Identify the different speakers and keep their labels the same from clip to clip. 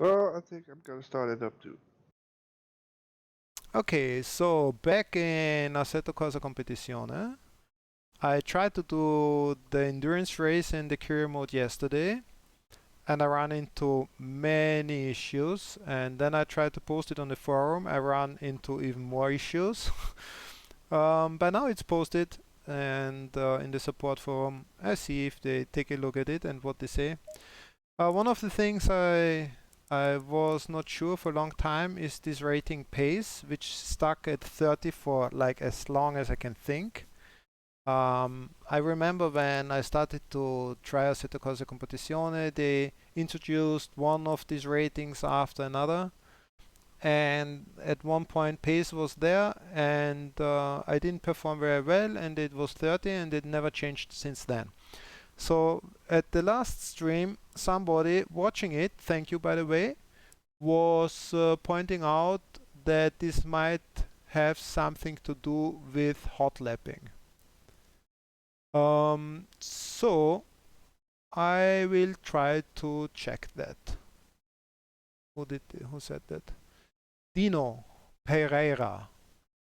Speaker 1: Well, I think I'm gonna start it up too.
Speaker 2: Okay, so back in Assetto Corsa Competizione, I tried to do the endurance race in the career mode yesterday, and I ran into many issues. And then I tried to post it on the forum. I ran into even more issues. By now it's posted, and in the support forum, I see if they take a look at it and what they say. One of the things I was not sure for a long time is this rating pace, which stuck at 30 for like as long as I can think. I remember when I started to try Assetto Corsa Competizione, they introduced one of these ratings after another. And at one point, pace was there, and I didn't perform very well, and it was 30, and it never changed since then. So at the last stream, somebody watching it, thank you by the way, was pointing out that this might have something to do with hot lapping. So I will try to check that. Who said that? Dino Pereira.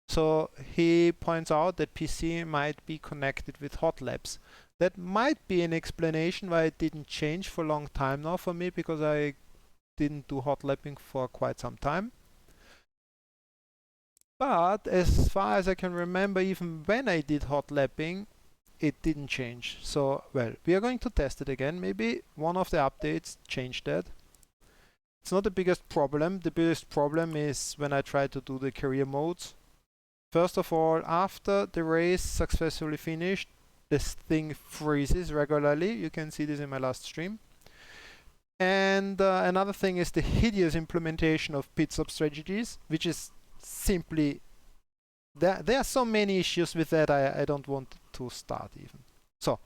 Speaker 2: So he points out that PC might be connected with hot laps. That might be an explanation why it didn't change for a long time now for me, because I didn't do hot lapping for quite some time. But as far as I can remember, even when I did hot lapping, it didn't change. So, well, we are going to test it again. Maybe one of the updates changed that. It's not the biggest problem. The biggest problem is when I try to do the career modes. First of all, after the race successfully finished, this thing freezes regularly. You can see this in my last stream. And another thing is the hideous implementation of pit stop strategies, which is simply there are so many issues with that. I don't want to start even. So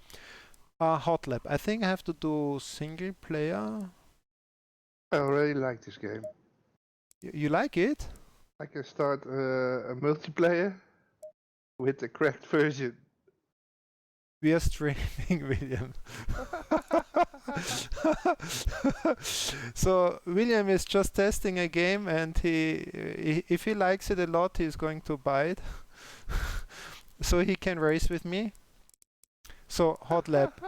Speaker 2: hot lap. I think I have to do single player.
Speaker 1: I already like this game.
Speaker 2: You like it?
Speaker 1: I can start a multiplayer with the cracked version.
Speaker 2: We are streaming, William. So William is just testing a game, and if he likes it a lot, he's going to buy it, so he can race with me. So hot lap.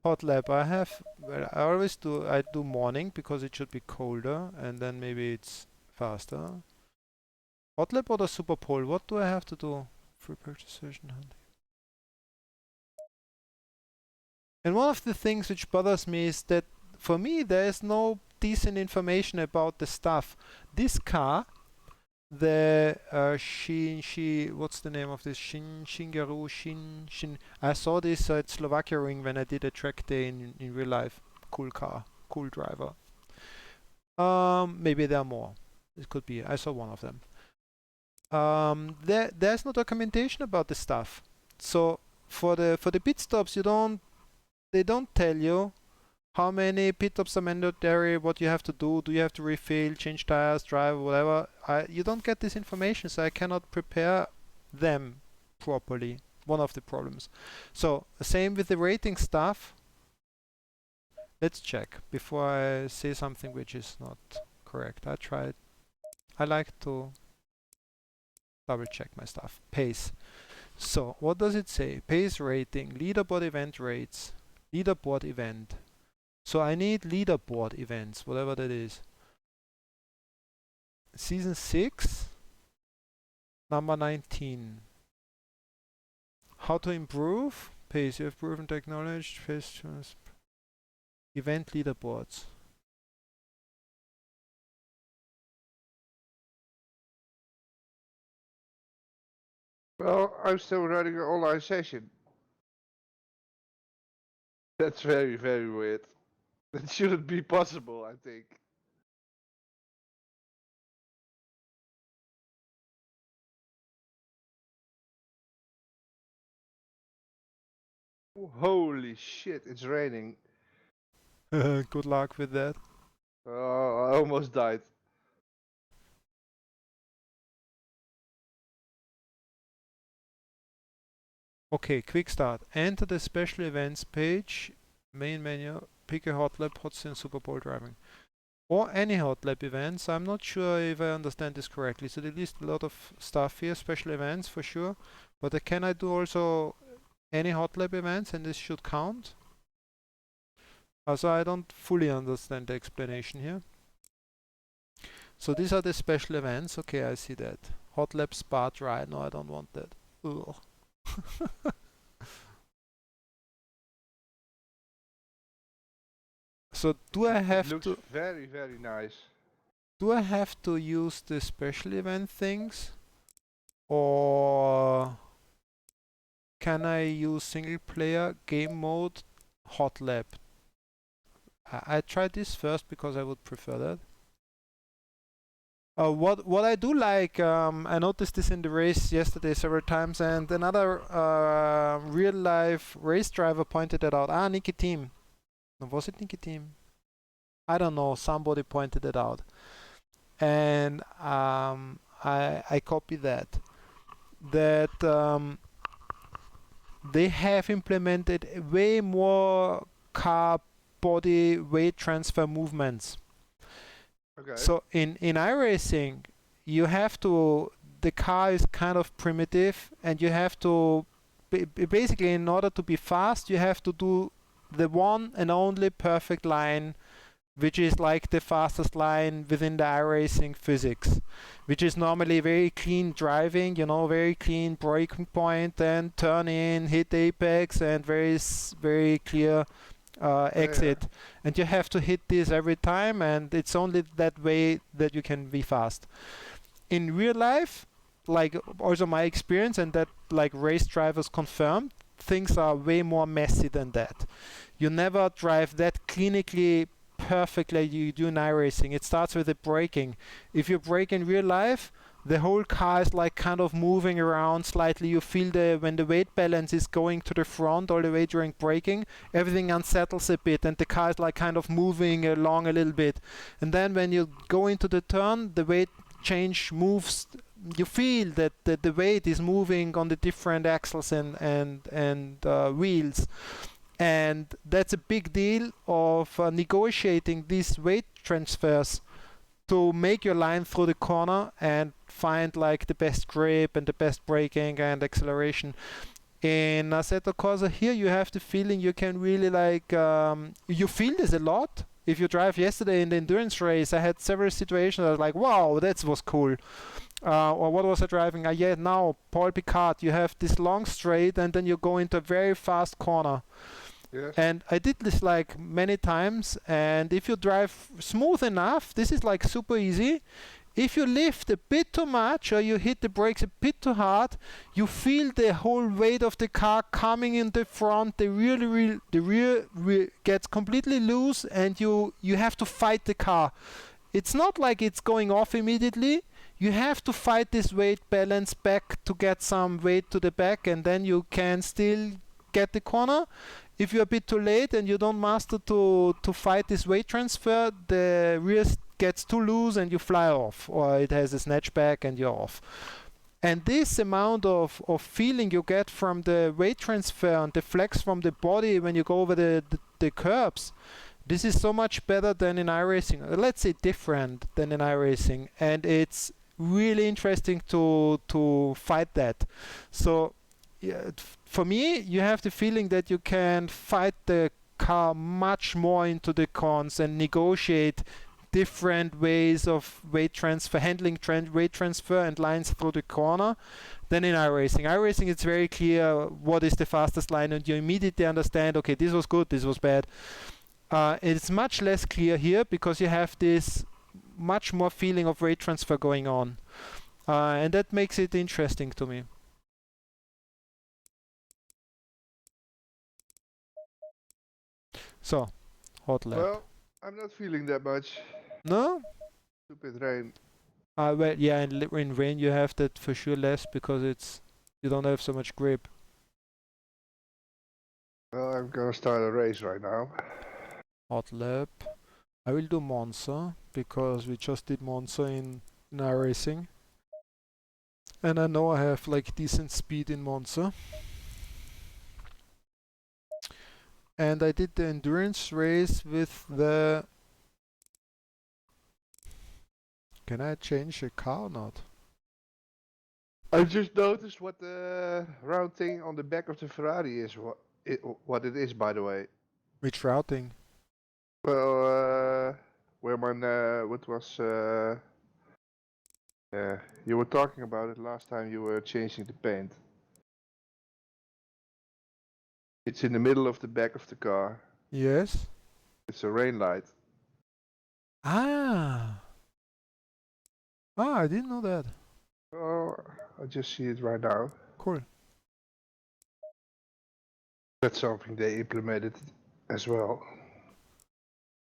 Speaker 2: I have. Well, I always do. I do morning because it should be colder, and then maybe it's faster. Hot lap or the super pole? What do I have to do? Free purchase session hunting. And one of the things which bothers me is that for me there is no decent information about the stuff. This car, the what's the name of this? Shingaru Shin. I saw this at Slovakia Ring when I did a track day in real life. Cool car, cool driver. Maybe there are more. It could be. I saw one of them. There's no documentation about the stuff. So for the pit stops, they don't tell you how many pit stops are mandatory, what you have to do you have to refill, change tires, drive, whatever. You don't get this information, so I cannot prepare them properly. One of the problems. So same with the rating stuff. Let's check before I say something which is not correct. I like to double check my stuff. Pace. So what does it say? Pace rating, leaderboard event rates, leaderboard event. So I need leaderboard events, whatever that is. Season 6, number 19. How to improve? Pace, you have proven to acknowledge pace event leaderboards.
Speaker 1: Well, I'm still running an online session. That's very, very weird. That shouldn't be possible, I think. Holy shit, it's raining.
Speaker 2: Good luck with that.
Speaker 1: Oh, I almost died.
Speaker 2: Okay, quick start. Enter the special events page, main menu, pick a hot lap, hot sim, Super Bowl driving. or any hot lap events. I'm not sure if I understand this correctly. So they list a lot of stuff here, special events for sure. But can I do also any hot lap events and this should count? Also, I don't fully understand the explanation here. So these are the special events. Okay, I see that. Hot lap spa dry. No, I don't want that. Ugh. So do I have
Speaker 1: Looks
Speaker 2: to
Speaker 1: very, very nice.
Speaker 2: do I have to use the special event things, or can I use single player game mode hot lap? I tried this first because I would prefer that. What I do like, I noticed this in the race yesterday several times, and another real life race driver pointed it out. Nikki Team. No, was it Nikki Team? I don't know. Somebody pointed it out, and I copy that. They have implemented way more car body weight transfer movements.
Speaker 1: Okay.
Speaker 2: So in iRacing, you have to, the car is kind of primitive, and you have to basically, in order to be fast, you have to do the one and only perfect line, which is like the fastest line within the iRacing physics, which is normally very clean driving, you know, very clean braking point, and turn in, hit apex, and very clear exit. And you have to hit this every time, and it's only that way that you can be fast. In real life, like also my experience, and that like race drivers confirmed, things are way more messy than that. You never drive that clinically perfect like you do in iRacing. It starts with the braking. If you brake in real life, the whole car is like kind of moving around slightly. You feel when the weight balance is going to the front all the way during braking, everything unsettles a bit, and the car is like kind of moving along a little bit. And then when you go into the turn, the weight change moves. You feel that the weight is moving on the different axles and wheels. And that's a big deal of negotiating these weight transfers to make your line through the corner and find like the best grip and the best braking and acceleration. In Assetto Corsa here, you have the feeling you can really like, you feel this a lot. If you drive yesterday in the endurance race, I had several situations I was like, wow, that was cool. Or what was I driving? Yeah, now, Paul Picard, you have this long straight and then you go into a very fast corner.
Speaker 1: Yes.
Speaker 2: And I did this like many times, and if you drive smooth enough, this is like super easy. If you lift a bit too much or you hit the brakes a bit too hard, you feel the whole weight of the car coming in the front. The rear gets completely loose, and you have to fight the car. It's not like it's going off immediately. You have to fight this weight balance back to get some weight to the back, and then you can still get the corner. If you're a bit too late and you don't master to fight this weight transfer, the rear gets too loose and you fly off, or it has a snatch back and you're off. And this amount of feeling you get from the weight transfer and the flex from the body when you go over the curbs, this is so much better than in iRacing. Let's say different than in iRacing, and it's really interesting to fight that. So yeah, for me, you have the feeling that you can fight the car much more into the cons and negotiate different ways of weight transfer, handling weight transfer and lines through the corner than in iRacing. iRacing, it's very clear what is the fastest line, and you immediately understand, okay, this was good, this was bad. It's much less clear here because you have this much more feeling of weight transfer going on. And that makes it interesting to me. So, hot lap.
Speaker 1: Well, I'm not feeling that much.
Speaker 2: No?
Speaker 1: Stupid rain.
Speaker 2: Well, yeah, in rain you have that for sure less because you don't have so much grip.
Speaker 1: Well, I'm gonna start a race right now.
Speaker 2: Hot lap. I will do Monza because we just did Monza in our racing. And I know I have like decent speed in Monza. And I did the endurance race with the Can I change the car or not?
Speaker 1: I just noticed what the round thing on the back of the Ferrari is. What it is, by the way.
Speaker 2: Which routing?
Speaker 1: Well, where my what was you were talking about it last time you were changing the paint. It's in the middle of the back of the car.
Speaker 2: Yes.
Speaker 1: It's a rain light.
Speaker 2: Ah. Ah, I didn't know that.
Speaker 1: Oh, I just see it right now.
Speaker 2: Cool.
Speaker 1: That's something they implemented as well.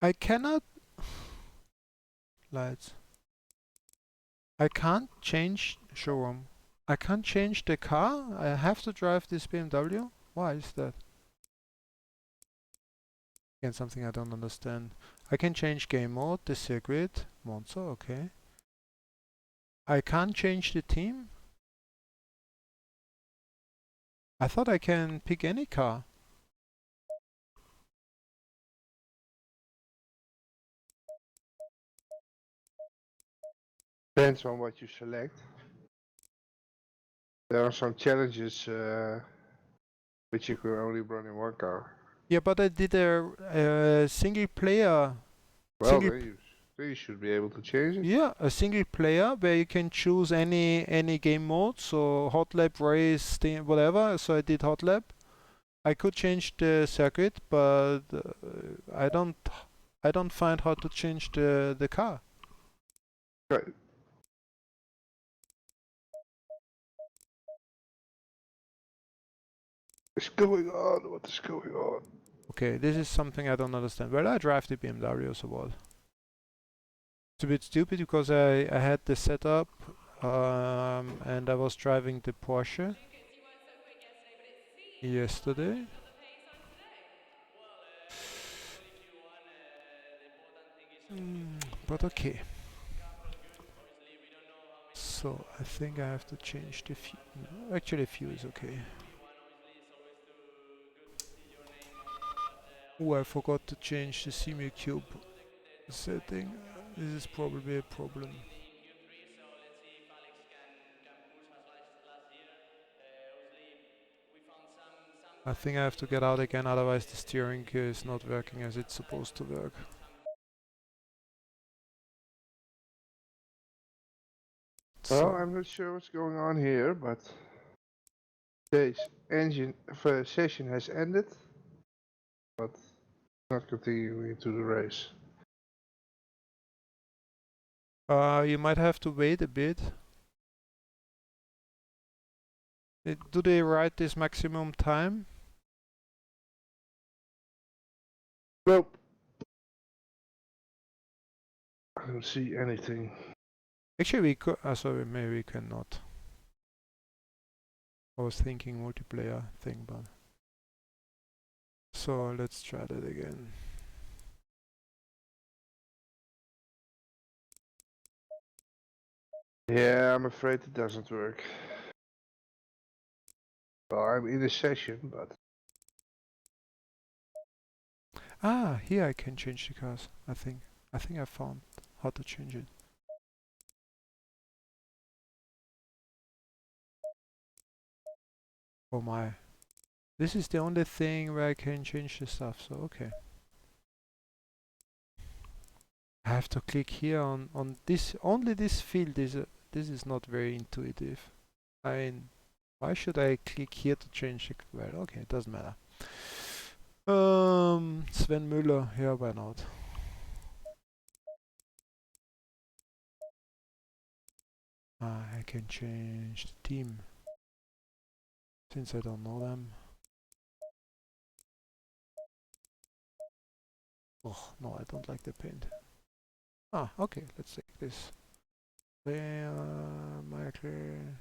Speaker 2: I cannot lights. I can't change showroom. I can't change the car. I have to drive this BMW. Why is that? Again, something I don't understand. I can change game mode, the circuit, Monza, okay. I can't change the team. I thought I can pick any car.
Speaker 1: Depends on what you select. There are some challenges which you can only run in one car.
Speaker 2: Yeah, but I did a single player.
Speaker 1: Well, then you should be able to change it.
Speaker 2: Yeah, a single player where you can choose any game mode. So hot lap, race, whatever. So I did hot lap. I could change the circuit, but I don't find how to change the car.
Speaker 1: Right. What's going on? What is going on?
Speaker 2: Okay, this is something I don't understand. Well, I drive the BMW, so what? It's a bit stupid because I had the setup and I was driving the Porsche yesterday. But okay. So I think I have to change the fuel. No, actually, fuel is okay. Oh, I forgot to change the CMU setting. This is probably a problem. I think I have to get out again, otherwise the steering gear is not working as it's supposed to work.
Speaker 1: Well,
Speaker 2: So,
Speaker 1: I'm not sure what's going on here, but today's engine session has ended, but not continuing to the race.
Speaker 2: you might have to wait a bit. Do they write this maximum time?
Speaker 1: Nope. I don't see anything.
Speaker 2: Actually, we could. Sorry, maybe we cannot. I was thinking multiplayer thing, but. So let's try that again.
Speaker 1: Yeah, I'm afraid it doesn't work. Well, I'm in a session, but
Speaker 2: Ah, here I can change the cars. I think I found how to change it. Oh my. This is the only thing where I can change the stuff, so okay. I have to click here on this, only this field is, this is not very intuitive. I mean, why should I click here to change the, well, okay, it doesn't matter. Sven Müller, yeah, why not? I can change the team, since I don't know them. Oh, no, I don't like the paint. Ah, okay, let's take this. There, Michael.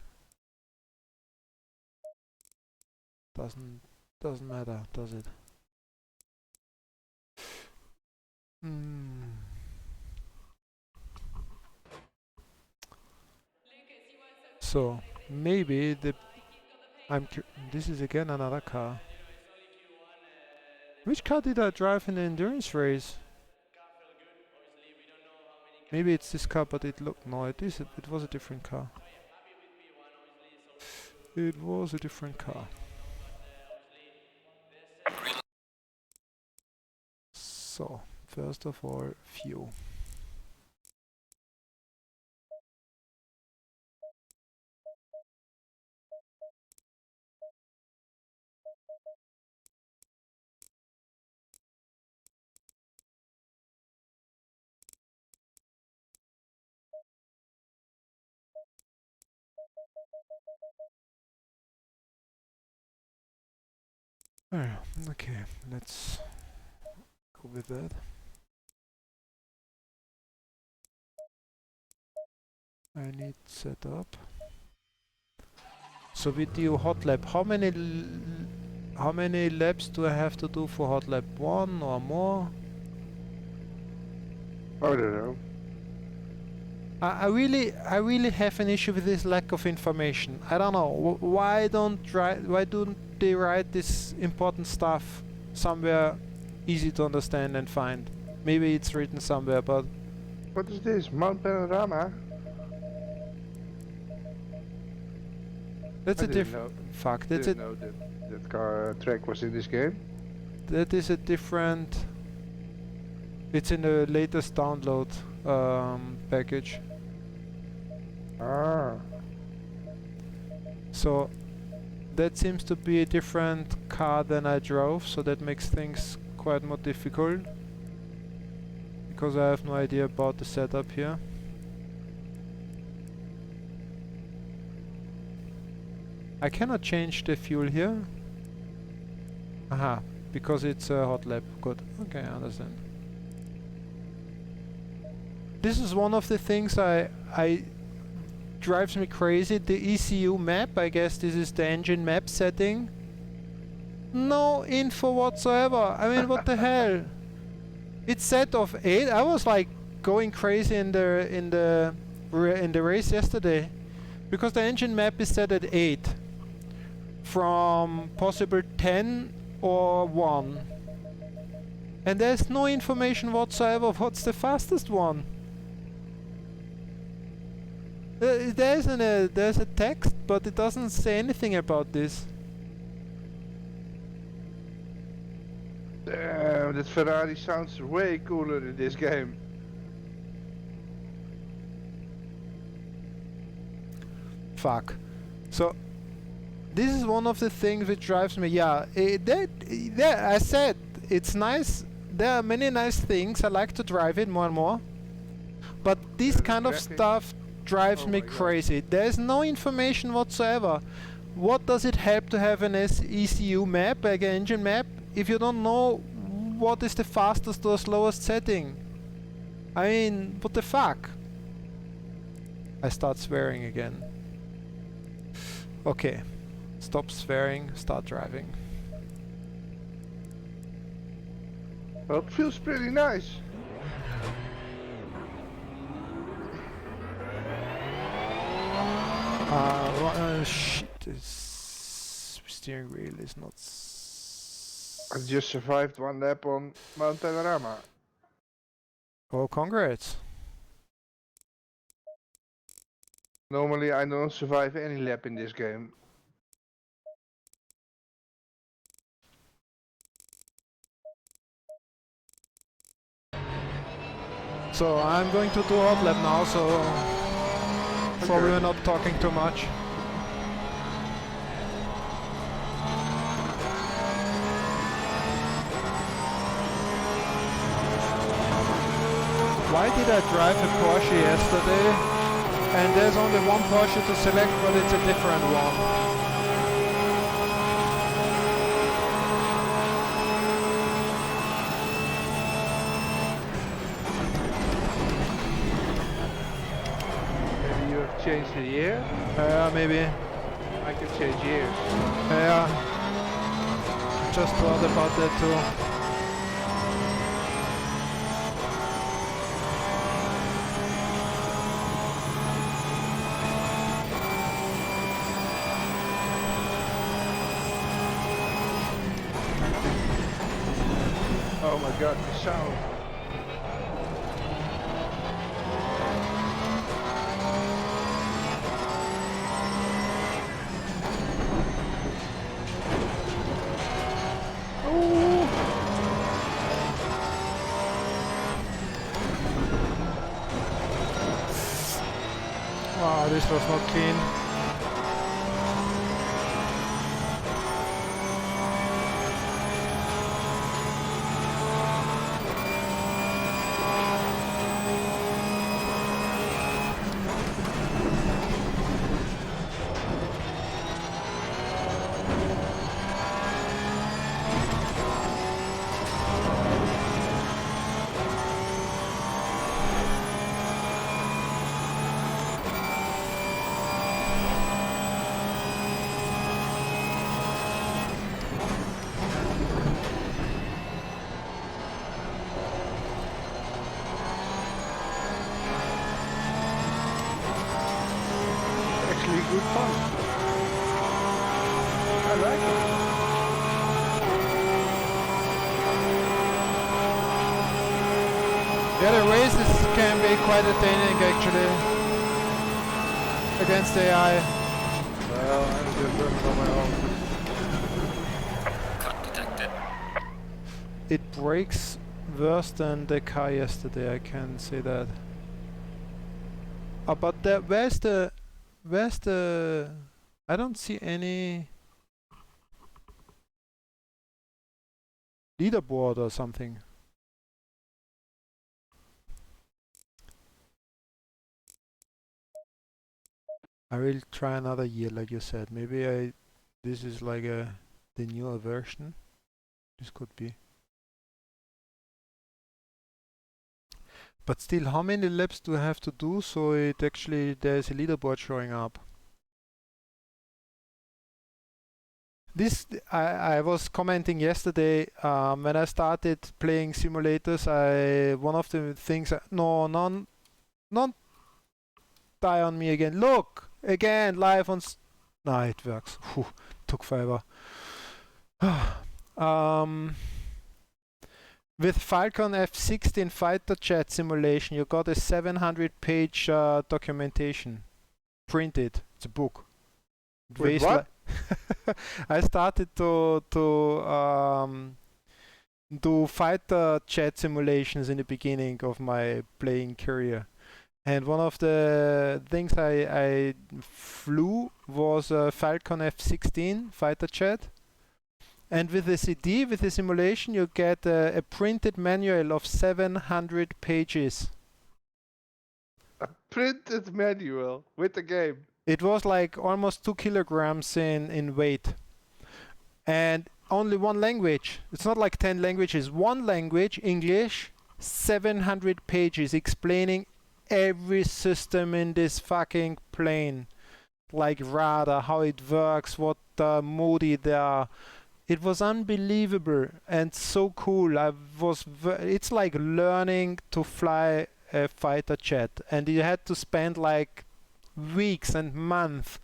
Speaker 2: Doesn't matter, does it? Hmm. So maybe the this is again another car. Which car did I drive in the endurance race? Maybe it's this car, but it looked... No, it was a different car. It was a different car. So, first of all, fuel. Okay, let's go with that. I need setup. So we do hot lap. How many laps do I have to do for hot lap? 1 or more?
Speaker 1: I don't know.
Speaker 2: I really have an issue with this lack of information. I don't know why don't they write this important stuff somewhere easy to understand and find? Maybe it's written somewhere, but
Speaker 1: What is this? Mount Panorama?
Speaker 2: that's
Speaker 1: I
Speaker 2: a
Speaker 1: didn't
Speaker 2: different
Speaker 1: know.
Speaker 2: fuck.
Speaker 1: Didn't know that car track was in this game.
Speaker 2: That is a different. It's in the latest download package.
Speaker 1: Ah.
Speaker 2: So that seems to be a different car than I drove, so that makes things quite more difficult. Because I have no idea about the setup here. I cannot change the fuel here. Aha, because it's a hot lap. Good. Okay, I understand. This is one of the things I drives me crazy. The ECU map, I guess this is the engine map setting. No info whatsoever. I mean, what the hell? It's set of 8. I was like going crazy in the race yesterday because the engine map is set at 8 from possible 10 or 1, and there's no information whatsoever what's the fastest one. There's a text, but it doesn't say anything about this.
Speaker 1: Damn, that Ferrari sounds way cooler in this game.
Speaker 2: Fuck. So this is one of the things which drives me. Yeah, I said it's nice. There are many nice things. I like to drive it more and more. But this kind of stuff drives me crazy. There's no information whatsoever. What does it help to have an ECU map, like an engine map, if you don't know what is the fastest or slowest setting? I mean, what the fuck? I start swearing again. Okay. Stop swearing, start driving.
Speaker 1: Well, it feels pretty nice.
Speaker 2: Shit, this steering wheel is not...
Speaker 1: I just survived one lap on Mount Panorama.
Speaker 2: Oh, congrats.
Speaker 1: Normally I don't survive any lap in this game.
Speaker 2: So I'm going to do hot lap now, so probably we're not talking too much. Why did I drive a Porsche yesterday? And there's only one Porsche to select, but it's a different one.
Speaker 1: Change the year?
Speaker 2: Maybe.
Speaker 1: I can change years.
Speaker 2: Yeah. Just thought about that too.
Speaker 1: Oh my god, the sound.
Speaker 2: Oh, this was not clean.
Speaker 1: Actually good fun. I like it.
Speaker 2: Yeah, the races can be quite entertaining actually against AI.
Speaker 1: Well, I'm just running on my own.
Speaker 3: Cut detected.
Speaker 2: It breaks worse than the car yesterday, I can say that. But where's the... I don't see any leaderboard or something. I will try another year, like you said. Maybe this is like the newer version. This could be. But still, how many laps do I have to do so it actually there's a leaderboard showing up? This I was commenting yesterday when I started playing simulators. One of the things no none die on me again. Look again live on. No, it works. Whew, took forever. With Falcon F-16 fighter jet simulation, you got a 700-page documentation printed. It's a book.
Speaker 1: With what?
Speaker 2: I started to do fighter jet simulations in the beginning of my playing career, and one of the things I flew was a Falcon F-16 fighter jet. And with the CD, with the simulation, you get a printed manual of 700 pages.
Speaker 1: A printed manual with the game.
Speaker 2: It was like almost 2 kilograms in weight. And only one language. It's not like 10 languages. One language, English, 700 pages explaining every system in this fucking plane. Like radar, how it works, what modi there are. It was unbelievable and so cool. It's like learning to fly a fighter jet, and you had to spend like weeks and months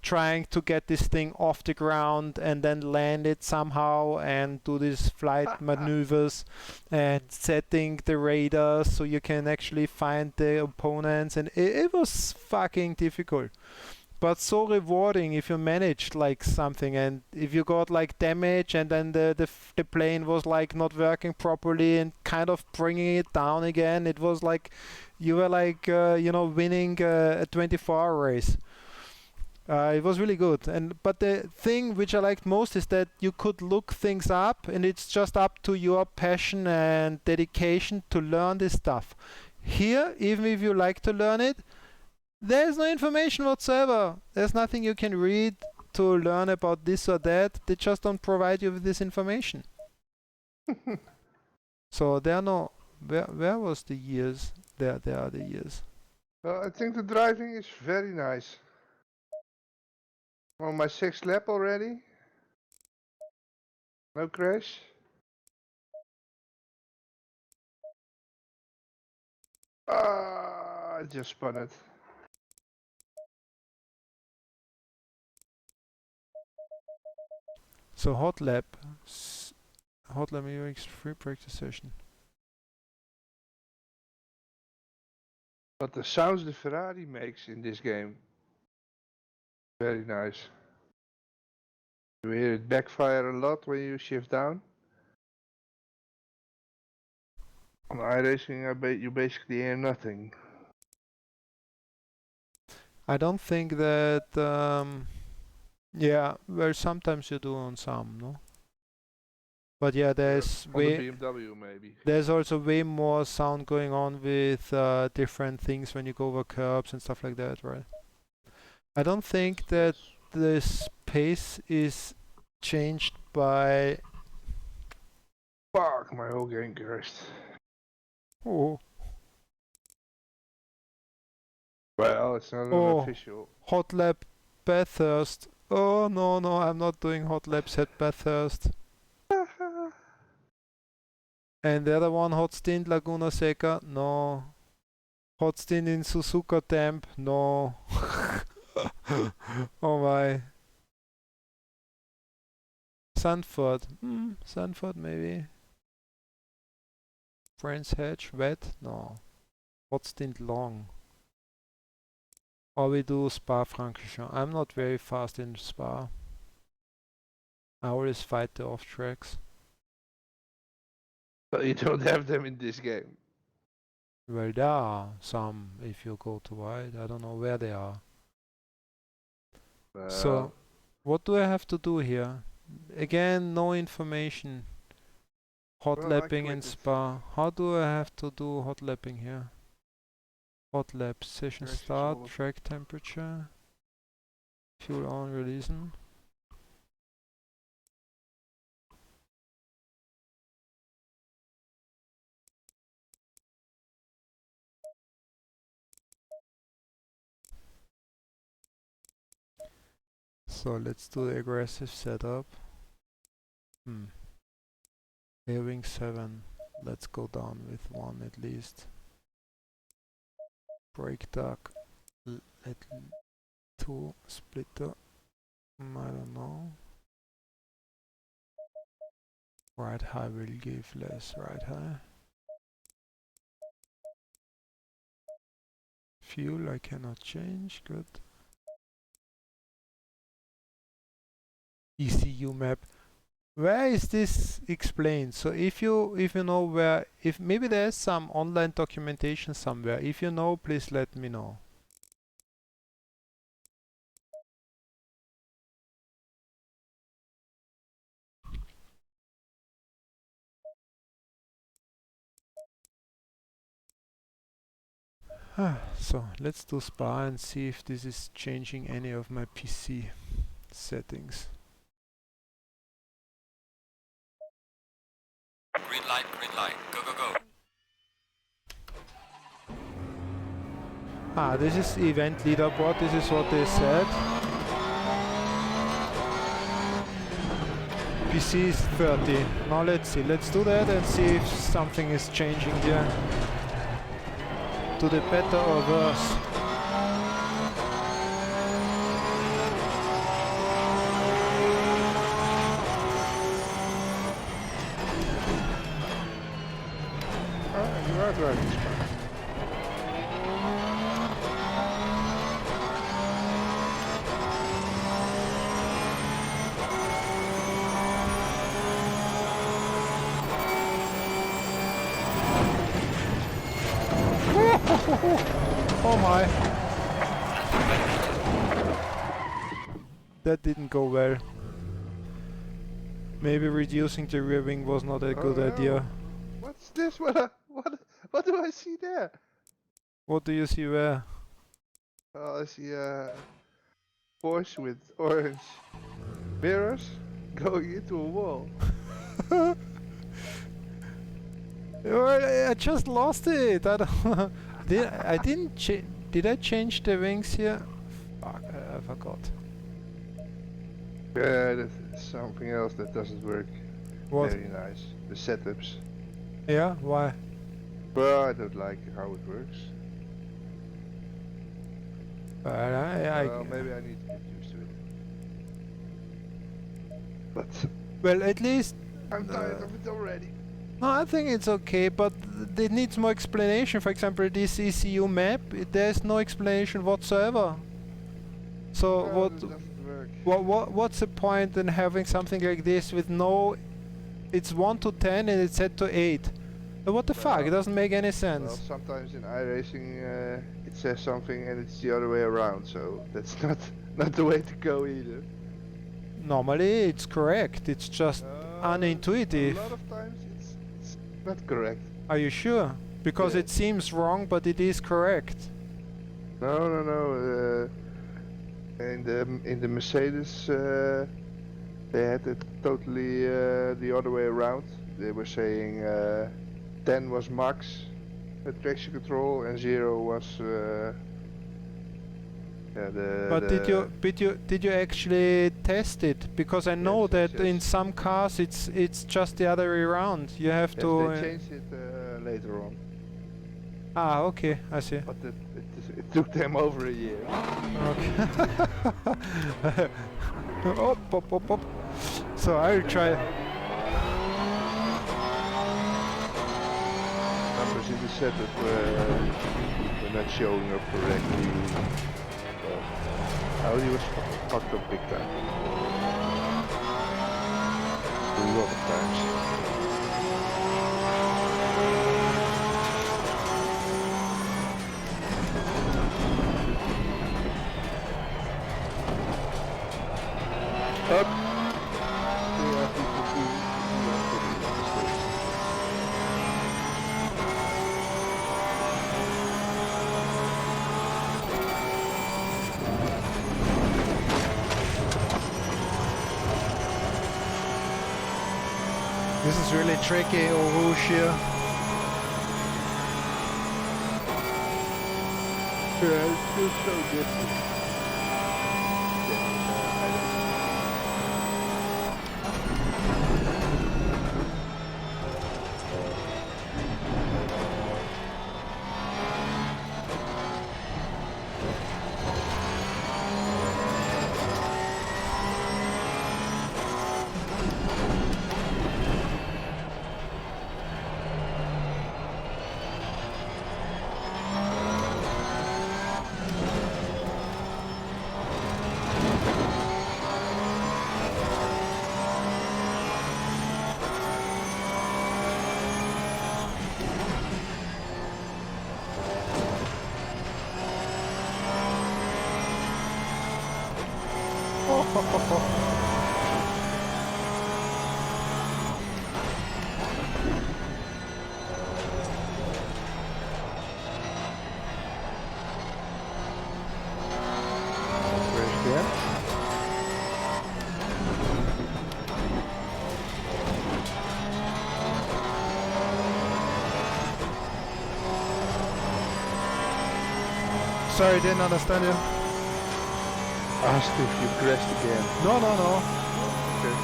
Speaker 2: trying to get this thing off the ground and then land it somehow and do these flight maneuvers and setting the radar so you can actually find the opponents, and it was fucking difficult. But so rewarding if you managed like something, and if you got like damage and then the plane was like not working properly and kind of bringing it down again. It was like you were like winning a 24-hour race. It was really good. But the thing which I liked most is that you could look things up, and it's just up to your passion and dedication to learn this stuff. Here, even if you like to learn it, there's no information whatsoever. There's nothing you can read to learn about this or that. They just don't provide you with this information. So there are no... Where was the years? There are the years.
Speaker 1: Well, I think the driving is very nice. On my 6th lap already. No crash. I just spun it.
Speaker 2: So hot lap UX free practice session.
Speaker 1: But the sounds the Ferrari makes in this game, very nice. You hear it backfire a lot when you shift down. On iRacing, you basically hear nothing.
Speaker 2: I don't think that. Yeah, well, sometimes you do on some, no. But yeah,
Speaker 1: On the BMW maybe.
Speaker 2: there's also way more sound going on with different things when you go over curbs and stuff like that, right? I don't think that
Speaker 1: Yes.
Speaker 2: the space is changed by.
Speaker 1: Fuck, my whole game crashed.
Speaker 2: Oh,
Speaker 1: Well, it's not an
Speaker 2: oh,
Speaker 1: official.
Speaker 2: hot lap Bathurst. Oh no, no, I'm not doing hot laps at Bathurst. And the other one, hot stint Laguna Seca. No. Hot stint in Suzuka Temp. No. Oh my. Sanford. Sanford maybe. Brands Hatch. Wet. No. Hot stint long. Or we do Spa Francorchamps. I'm not very fast in Spa. I always fight the off tracks.
Speaker 1: But you don't have them in this game.
Speaker 2: Well, there are some if you go to wide. I don't know where they are. So, what do I have to do here? Again, no information. Hot
Speaker 1: Well,
Speaker 2: lapping in Spa. How do I have to do hot lapping here? Hot lap, session
Speaker 1: Traction
Speaker 2: start,
Speaker 1: solid.
Speaker 2: track temperature, fuel on, releasing. So let's do the aggressive setup. Airwing 7. Let's go down with 1 at least. Brake duck. At 2. Splitter. I don't know. Right high will give less right high. Fuel I cannot change. Good. ECU map. Where is this explained? So if you know where, if maybe there's some online documentation somewhere. If you know, please let me know. So let's do Spa and see if this is changing any of my PC settings.
Speaker 3: Green light, go, go, go.
Speaker 2: This is event leaderboard, this is what they said. PC is 30. Now let's see, let's do that and see if something is changing here. To the better or worse.
Speaker 1: You are driving Spa.
Speaker 2: Oh my. That didn't go well. Maybe reducing the rear wing was not a good idea.
Speaker 1: What's this? What do I see there?
Speaker 2: What do you see where?
Speaker 1: I see a Porsche with orange mirrors going into a wall.
Speaker 2: Well, I just lost it. I don't. Did I change the wings here? Fuck, I forgot.
Speaker 1: Yeah, that's something else that doesn't work.
Speaker 2: What?
Speaker 1: Very nice. The setups.
Speaker 2: Yeah, why?
Speaker 1: But I don't like how it works. Well, maybe I need to get used to it. But
Speaker 2: well, at least.
Speaker 1: I'm tired of it already.
Speaker 2: No, I think it's okay, but it needs more explanation. For example, this ECU map, there's no explanation whatsoever. So
Speaker 1: No, that doesn't work.
Speaker 2: what's the point in having something like this with no? It's 1 to 10 and it's set to 8. What the fuck? It
Speaker 1: Well,
Speaker 2: doesn't make any
Speaker 1: Well,
Speaker 2: sense.
Speaker 1: sometimes in iRacing it says something and it's the other way around, so that's not the way to go either.
Speaker 2: Normally it's correct. It's just unintuitive.
Speaker 1: A lot of times it's not correct.
Speaker 2: Are you sure? Because
Speaker 1: Yeah.
Speaker 2: it seems wrong, but it is correct.
Speaker 1: No. In the Mercedes, they had it totally the other way around. They were saying 10 was max traction control and 0 was
Speaker 2: But did you actually test it? Because I know
Speaker 1: Yes,
Speaker 2: that in
Speaker 1: yes.
Speaker 2: some cars it's just the other way around. You have
Speaker 1: Yes,
Speaker 2: to.
Speaker 1: they changed it later on,
Speaker 2: Ah, okay, I see.
Speaker 1: but it took them over a year.
Speaker 2: Okay. Op. So I'll try.
Speaker 1: Numbers in the setup were not showing up correctly. Audi was fucked up big time. A lot of times. Up.
Speaker 2: This is really tricky, Eau Rouge here.
Speaker 1: Yeah, it feels so different.
Speaker 2: Sorry, didn't understand you.
Speaker 1: Asked if you crashed again.
Speaker 2: No.
Speaker 1: Okay.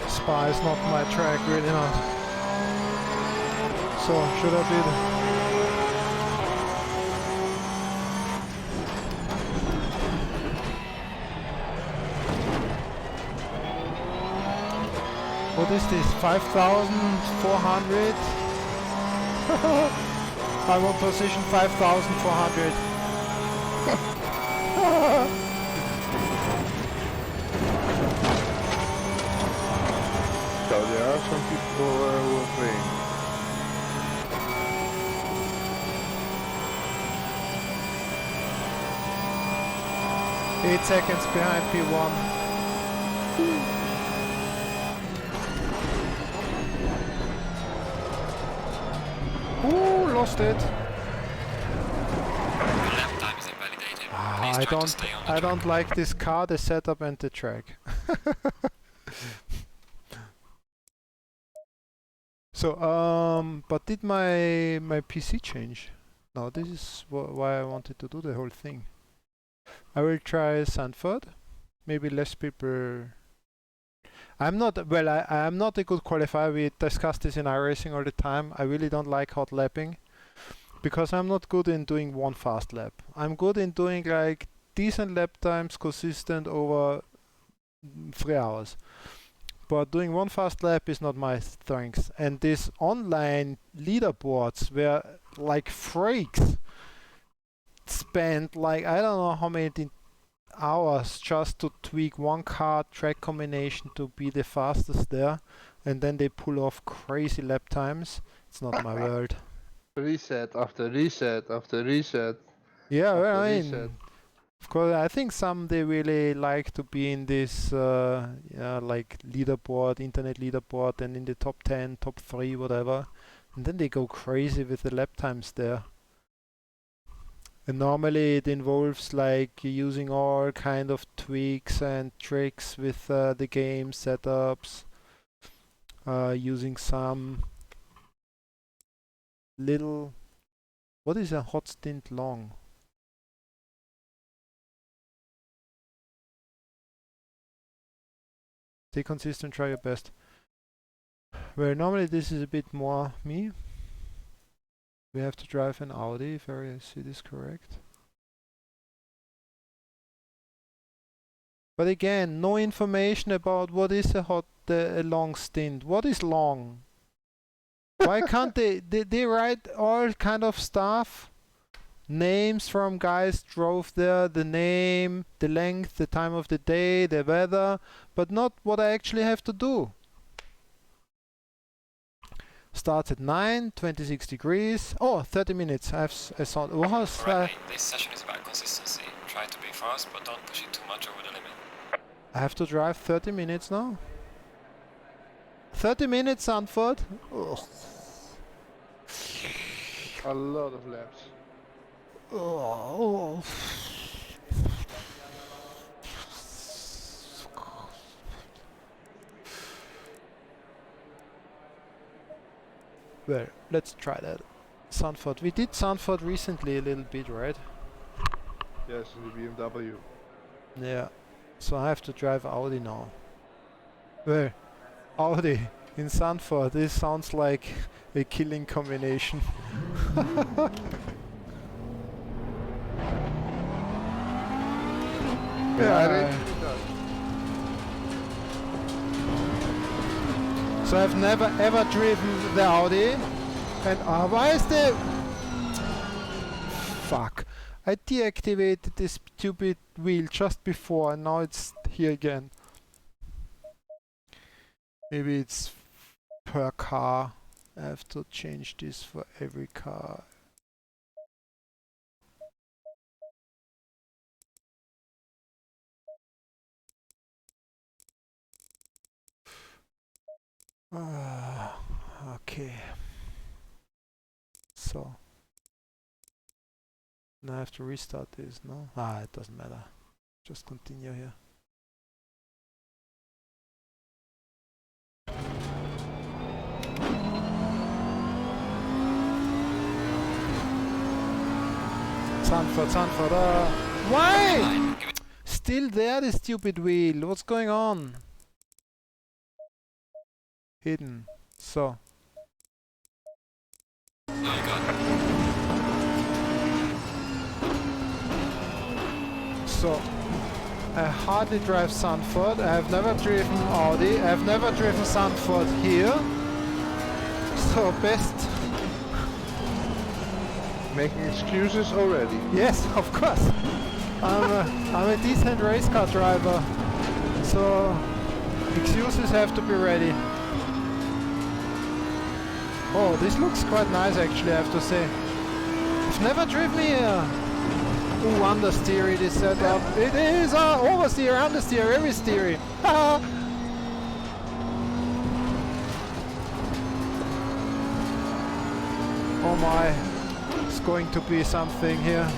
Speaker 2: Spa is not my track, really not. So, should I be the... What is this? 5,400? I'm on position 5,400.
Speaker 1: So there are some people who are playing.
Speaker 2: 8 seconds behind P1. Ooh, lost it.
Speaker 3: Lap time is invalidated. Please
Speaker 2: I
Speaker 3: try to stay on the
Speaker 2: I
Speaker 3: track.
Speaker 2: don't like this car, the setup and the track. So, but did my PC change? No, this is why I wanted to do the whole thing. I will try Sanford. Maybe less people. I'm not I am not a good qualifier. We discuss this in iRacing all the time. I really don't like hot lapping because I'm not good in doing one fast lap. I'm good in doing like decent lap times consistent over 3 hours. But doing one fast lap is not my strength. And these online leaderboards where like freaks spend like I don't know how many hours just to tweak one car track combination to be the fastest there, and then they pull off crazy lap times. It's not my world.
Speaker 1: Reset after reset after reset.
Speaker 2: Yeah,
Speaker 1: After
Speaker 2: well, I
Speaker 1: reset.
Speaker 2: mean, of course, I think some they really like to be in this like leaderboard, internet leaderboard, and in the top 10, top 3, whatever, and then they go crazy with the lap times there. And normally it involves like using all kind of tweaks and tricks with the game setups, using some little. What is a hot stint long? Stay consistent, try your best. Where normally this is a bit more me. We have to drive an Audi, if I see this correct. But again, no information about what is a long stint. What is long? Why can't they write all kind of stuff? Names from guys drove there, the name, the length, the time of the day, the weather, but not what I actually have to do. Starts at 9, 26 degrees. Oh, 30 minutes. I saw.
Speaker 3: Right, this session is about consistency. Try to be fast, but don't push it too much over the limit.
Speaker 2: I have to drive 30 minutes now. 30 minutes, Sanford. Ugh.
Speaker 1: A lot of laps.
Speaker 2: Oh. Well, let's try that. Sanford. We did Sanford recently a little bit, right?
Speaker 1: Yes, in the BMW.
Speaker 2: Yeah. So I have to drive Audi now. Well, Audi in Sanford. This sounds like a killing combination.
Speaker 1: Yeah,
Speaker 2: So I've never ever driven the Audi, and why is the fuck? I deactivated this stupid wheel just before, and now it's here again. Maybe it's per car. I have to change this for every car. Okay. So now I have to restart this, no? It doesn't matter. Just continue here. Sanford, why? Still there, the stupid wheel. What's going on? Hidden. So. So, I hardly drive Sanford. I have never driven Audi. I have never driven Sanford here. So, best.
Speaker 1: Making excuses already.
Speaker 2: Yes, of course. I'm a decent race car driver. So, excuses have to be ready. Oh, this looks quite nice actually, I have to say. I've never driven here. Ooh, understeer it is set up. It is oversteer, understeer, every steering. Oh my, it's going to be something here.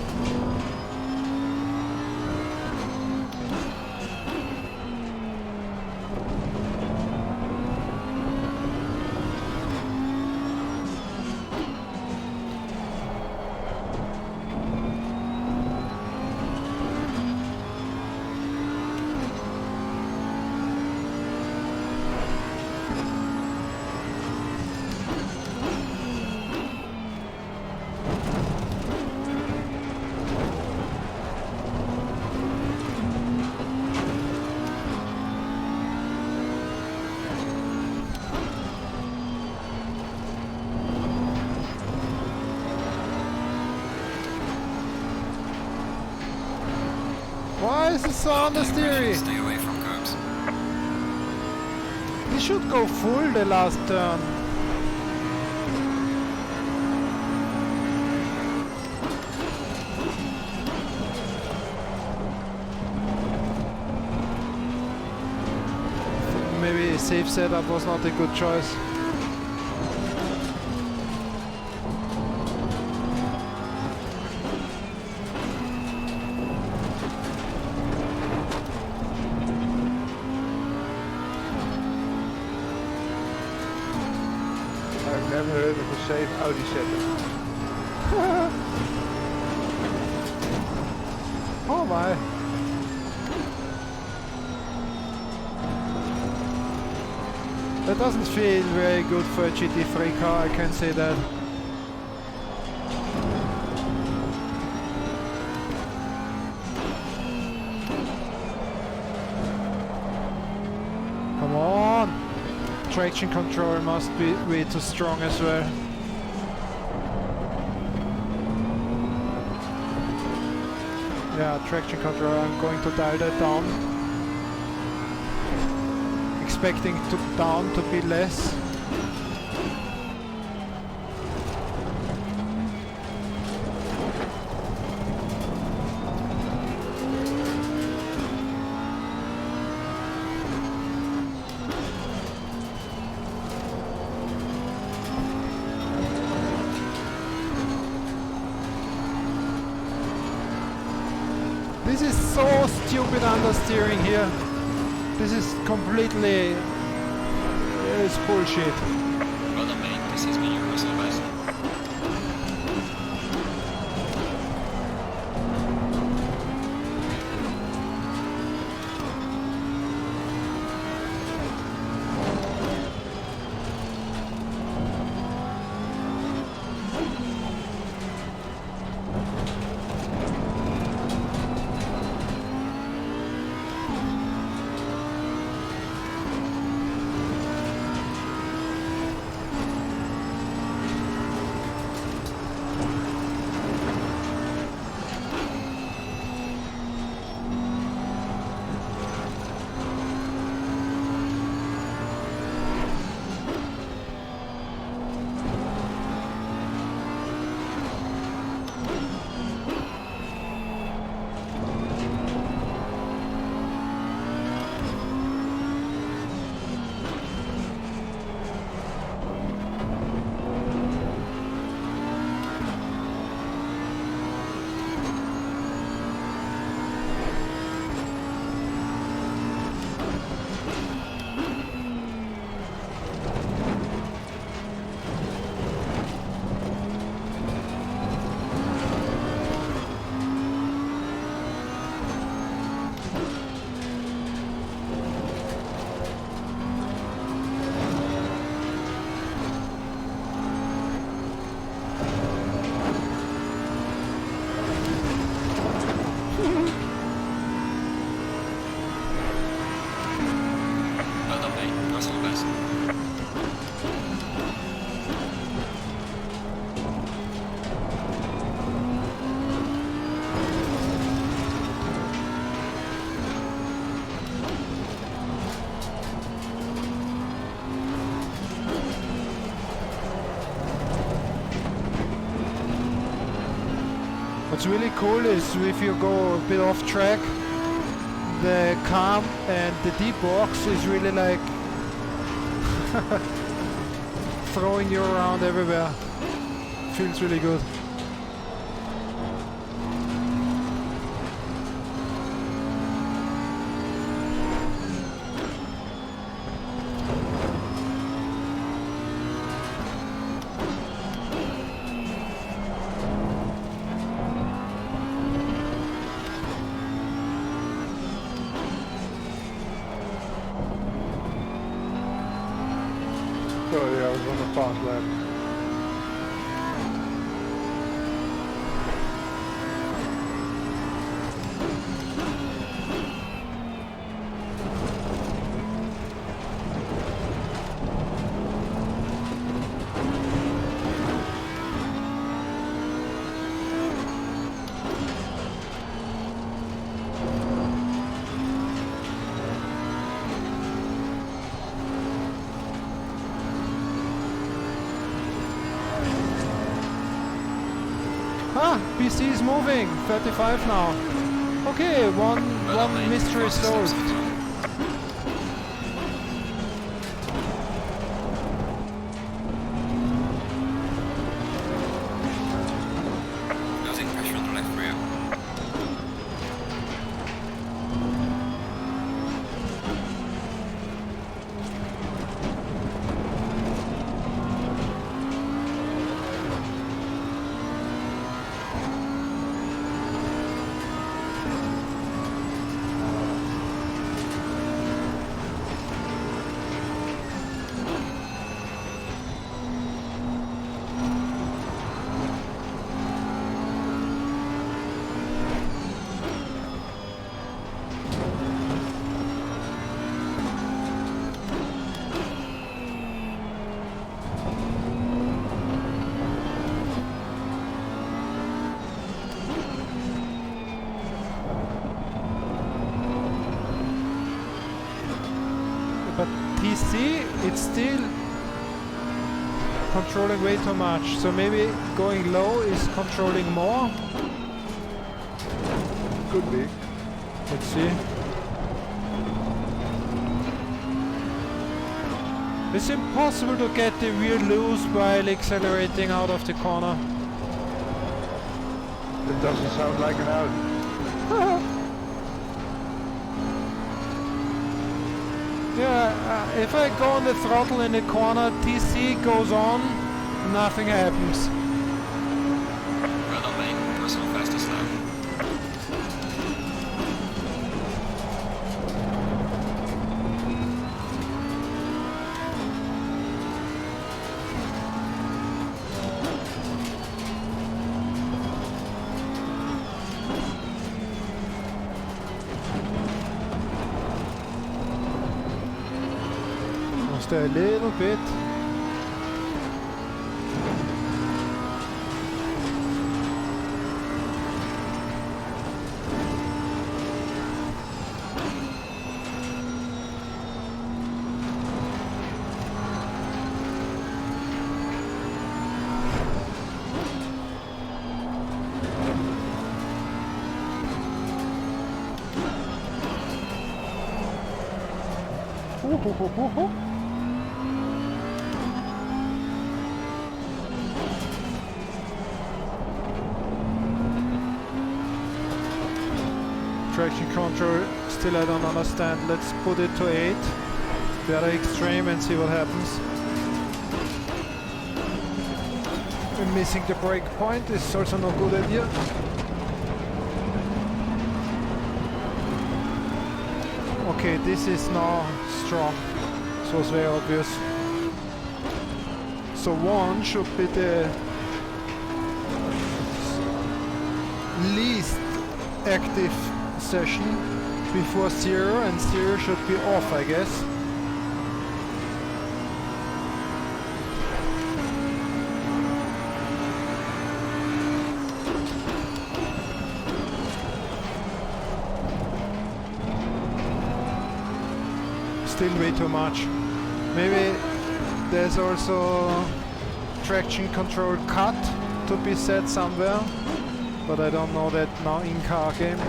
Speaker 2: so understeery.
Speaker 3: Stay away from curbs.
Speaker 2: We should go full the last turn. Maybe safe setup was not a good choice.
Speaker 1: I've never heard of a safe Audi setup.
Speaker 2: Oh my. That doesn't feel very good for a GT3 car, I can say that. Come on! Traction control must be way too strong as well. Yeah, traction control, I'm going to dial that down. Expecting down to be less. This is so stupid understeering here. This is completely... it's bullshit.
Speaker 3: Well done, mate. This has been your personal best. Well done, mate. Personal best.
Speaker 2: What's really cool is if you go a bit off track, the cam and the deep box is really like throwing you around everywhere. Feels really good.
Speaker 1: Sorry, I was on a fast lap.
Speaker 2: Ah, PC is moving. 35 now. Okay, one mystery solved.
Speaker 3: Losing pressure on the left rear.
Speaker 2: But TC, it's still controlling way too much. So maybe going low is controlling more.
Speaker 1: Could be.
Speaker 2: Let's see. It's impossible to get the wheel loose while accelerating out of the corner.
Speaker 1: It doesn't sound like an Audi.
Speaker 2: Yeah, if I go on the throttle in the corner, TC goes on, nothing happens.
Speaker 3: Well done, mate. Personal fastest lap.
Speaker 2: Just a little bit. Traction control, still I don't understand. Let's put it to 8. Very extreme and see what happens. And missing the brake point is also no good idea. Okay, this is now strong. This was very obvious. So 1 should be the least active session before 0, and 0 should be off, I guess. Still way too much. Maybe there's also traction control cut to be set somewhere, but I don't know that now in car game.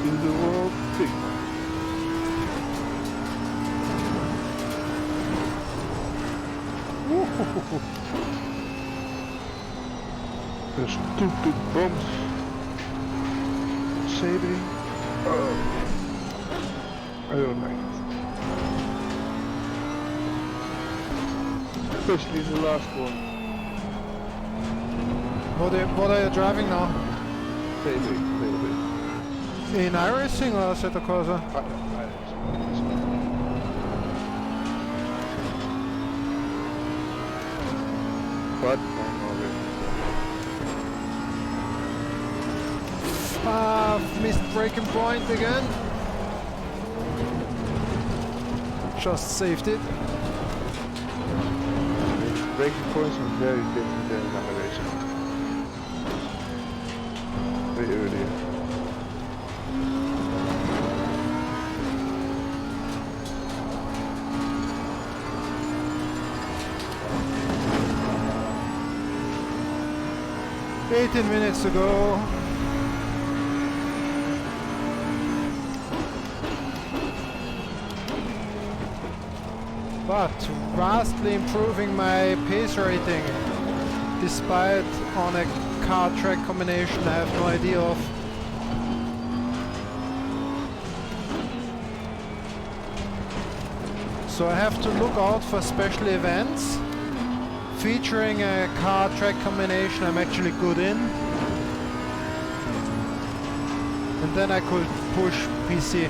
Speaker 1: In the world big. The stupid bombs. Sabering. Oh. I don't like it. Especially the last one.
Speaker 2: What are you driving now?
Speaker 1: Sabering, a little bit.
Speaker 2: In iRacing or Assetto Corsa?
Speaker 1: But
Speaker 2: missed braking point again. Just saved it.
Speaker 1: braking points are very different than another racing. Way earlier.
Speaker 2: 18 minutes to go. But vastly improving my pace rating, despite on a car track combination I have no idea of. So I have to look out for special events featuring a car track combination I'm actually good in. And then I could push PC.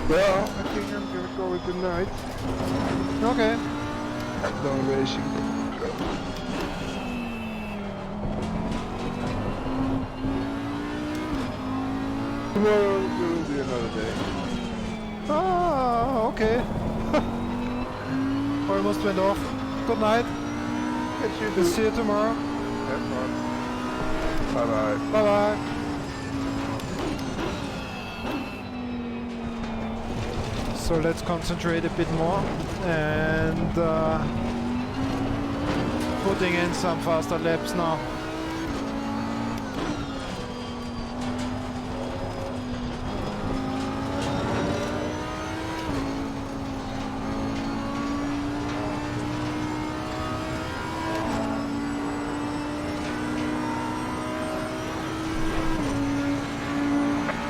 Speaker 1: Well, I think I'm gonna call it a night.
Speaker 2: Okay.
Speaker 1: Done racing. Tomorrow will be another day.
Speaker 2: Ah, okay. Almost went off. Good night.
Speaker 1: Yes, you
Speaker 2: We'll
Speaker 1: do.
Speaker 2: see you tomorrow.
Speaker 1: Have fun. Bye bye.
Speaker 2: Bye bye. So let's concentrate a bit more and putting in some faster laps now.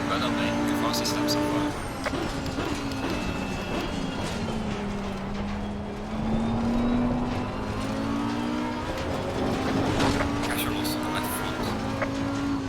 Speaker 3: Well done, mate. Your fastest lap so far. Pressure loss on the left front.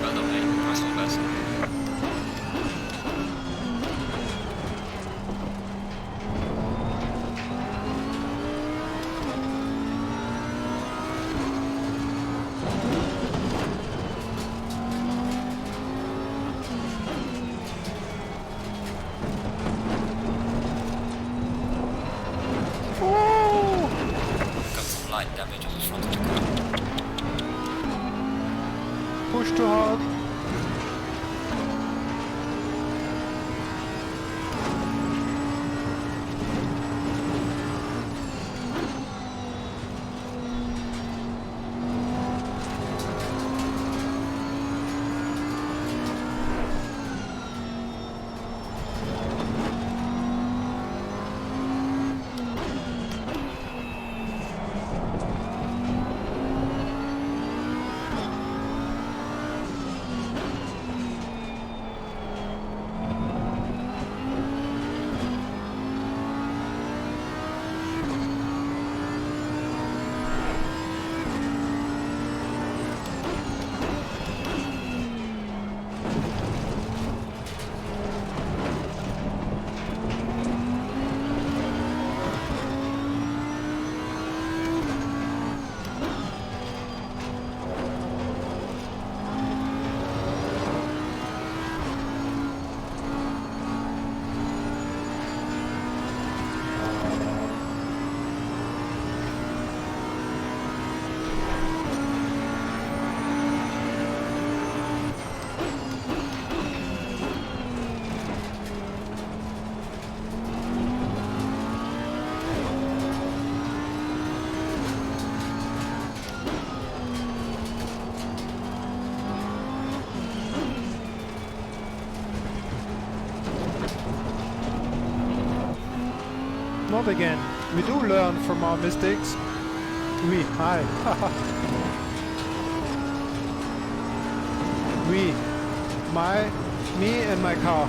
Speaker 3: Well done, mate. Personal best. Got some light damage on the front of the car.
Speaker 2: Push too hard. not again. We do learn from our mistakes. We, hi. We, me and my car.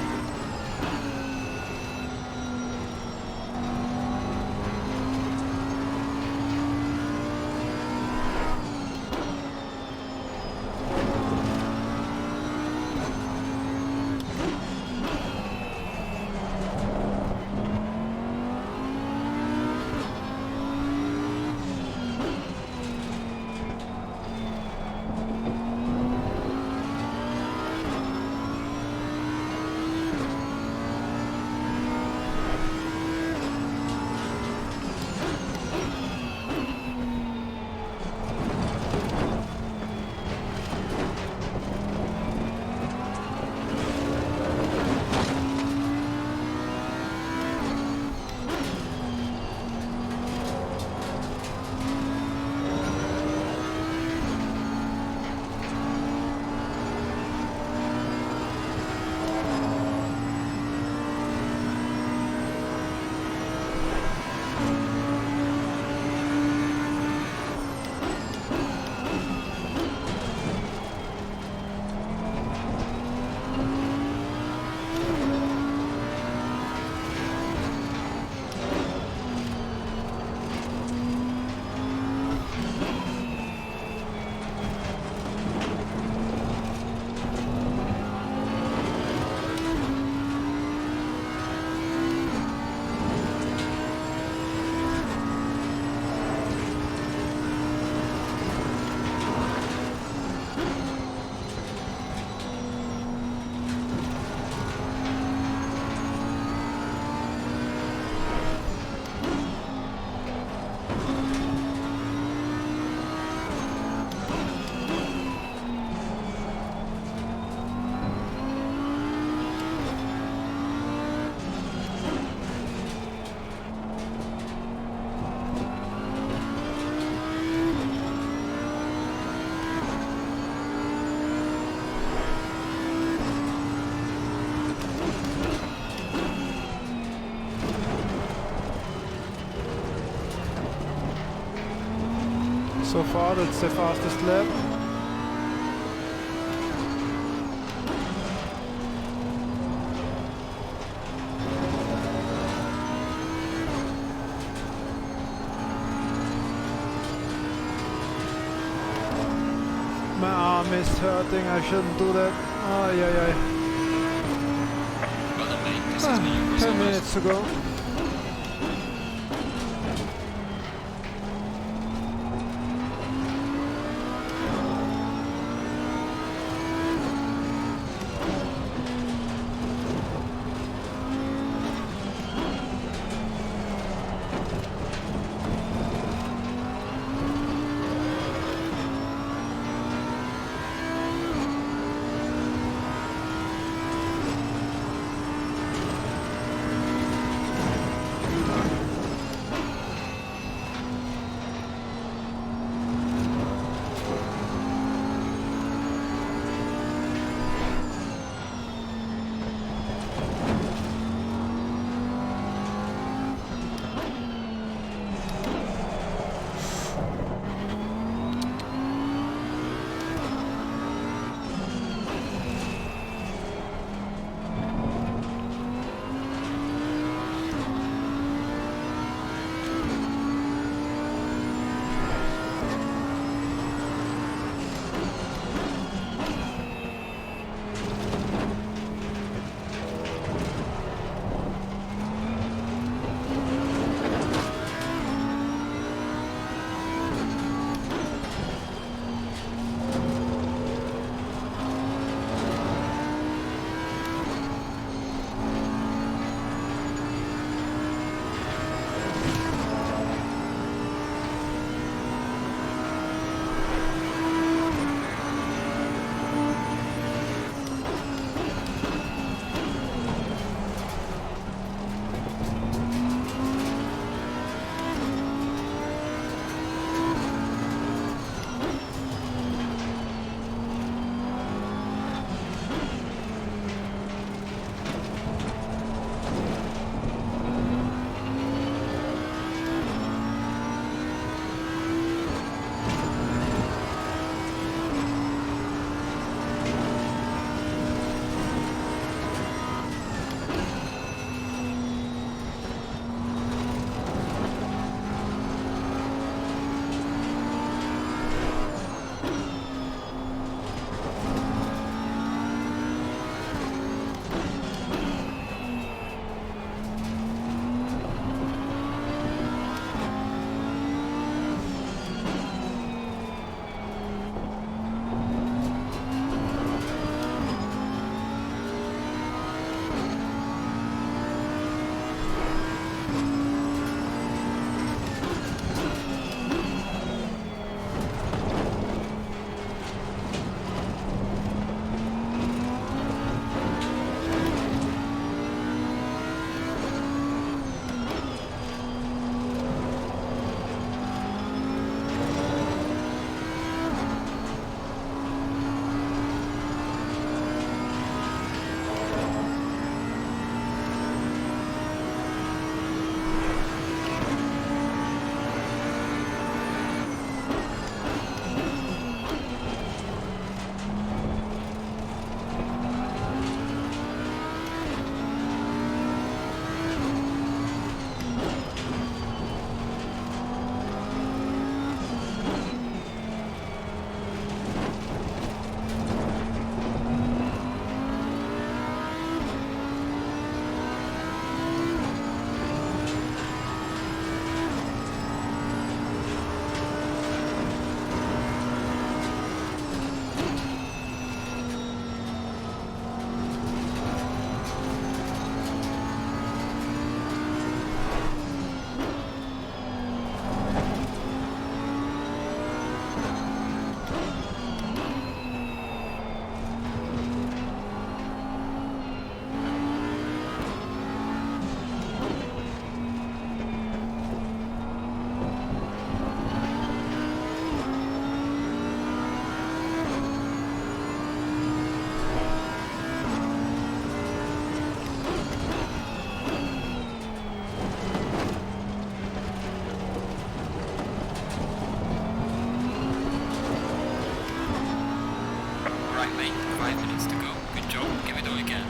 Speaker 2: So far, that's the fastest lap. My arm is hurting, I shouldn't do that. Oh, yeah.
Speaker 3: Well done, mate. This is when you
Speaker 2: 10 minutes to go.
Speaker 3: 5 minutes to go. Good job. Give it all you can.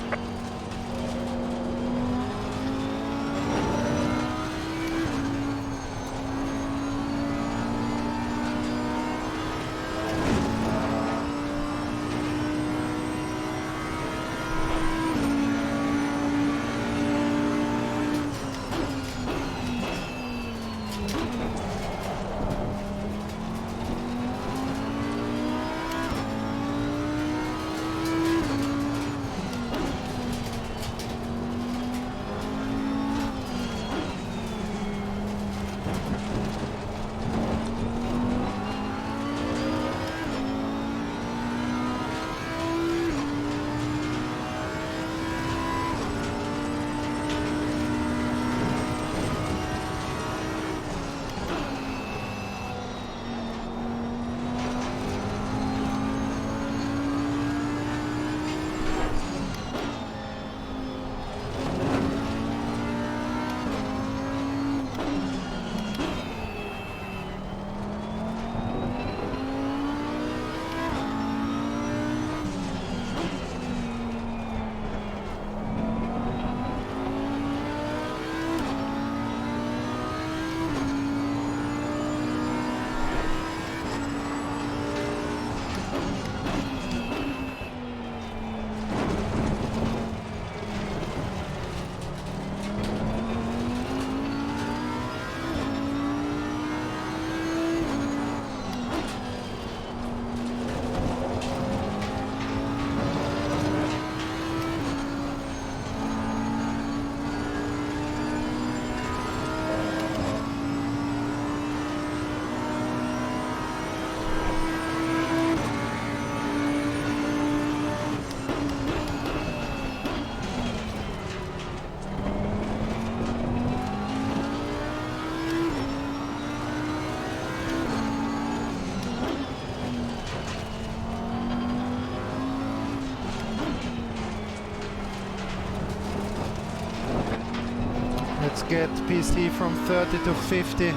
Speaker 2: Let's get PC from 30 to 50.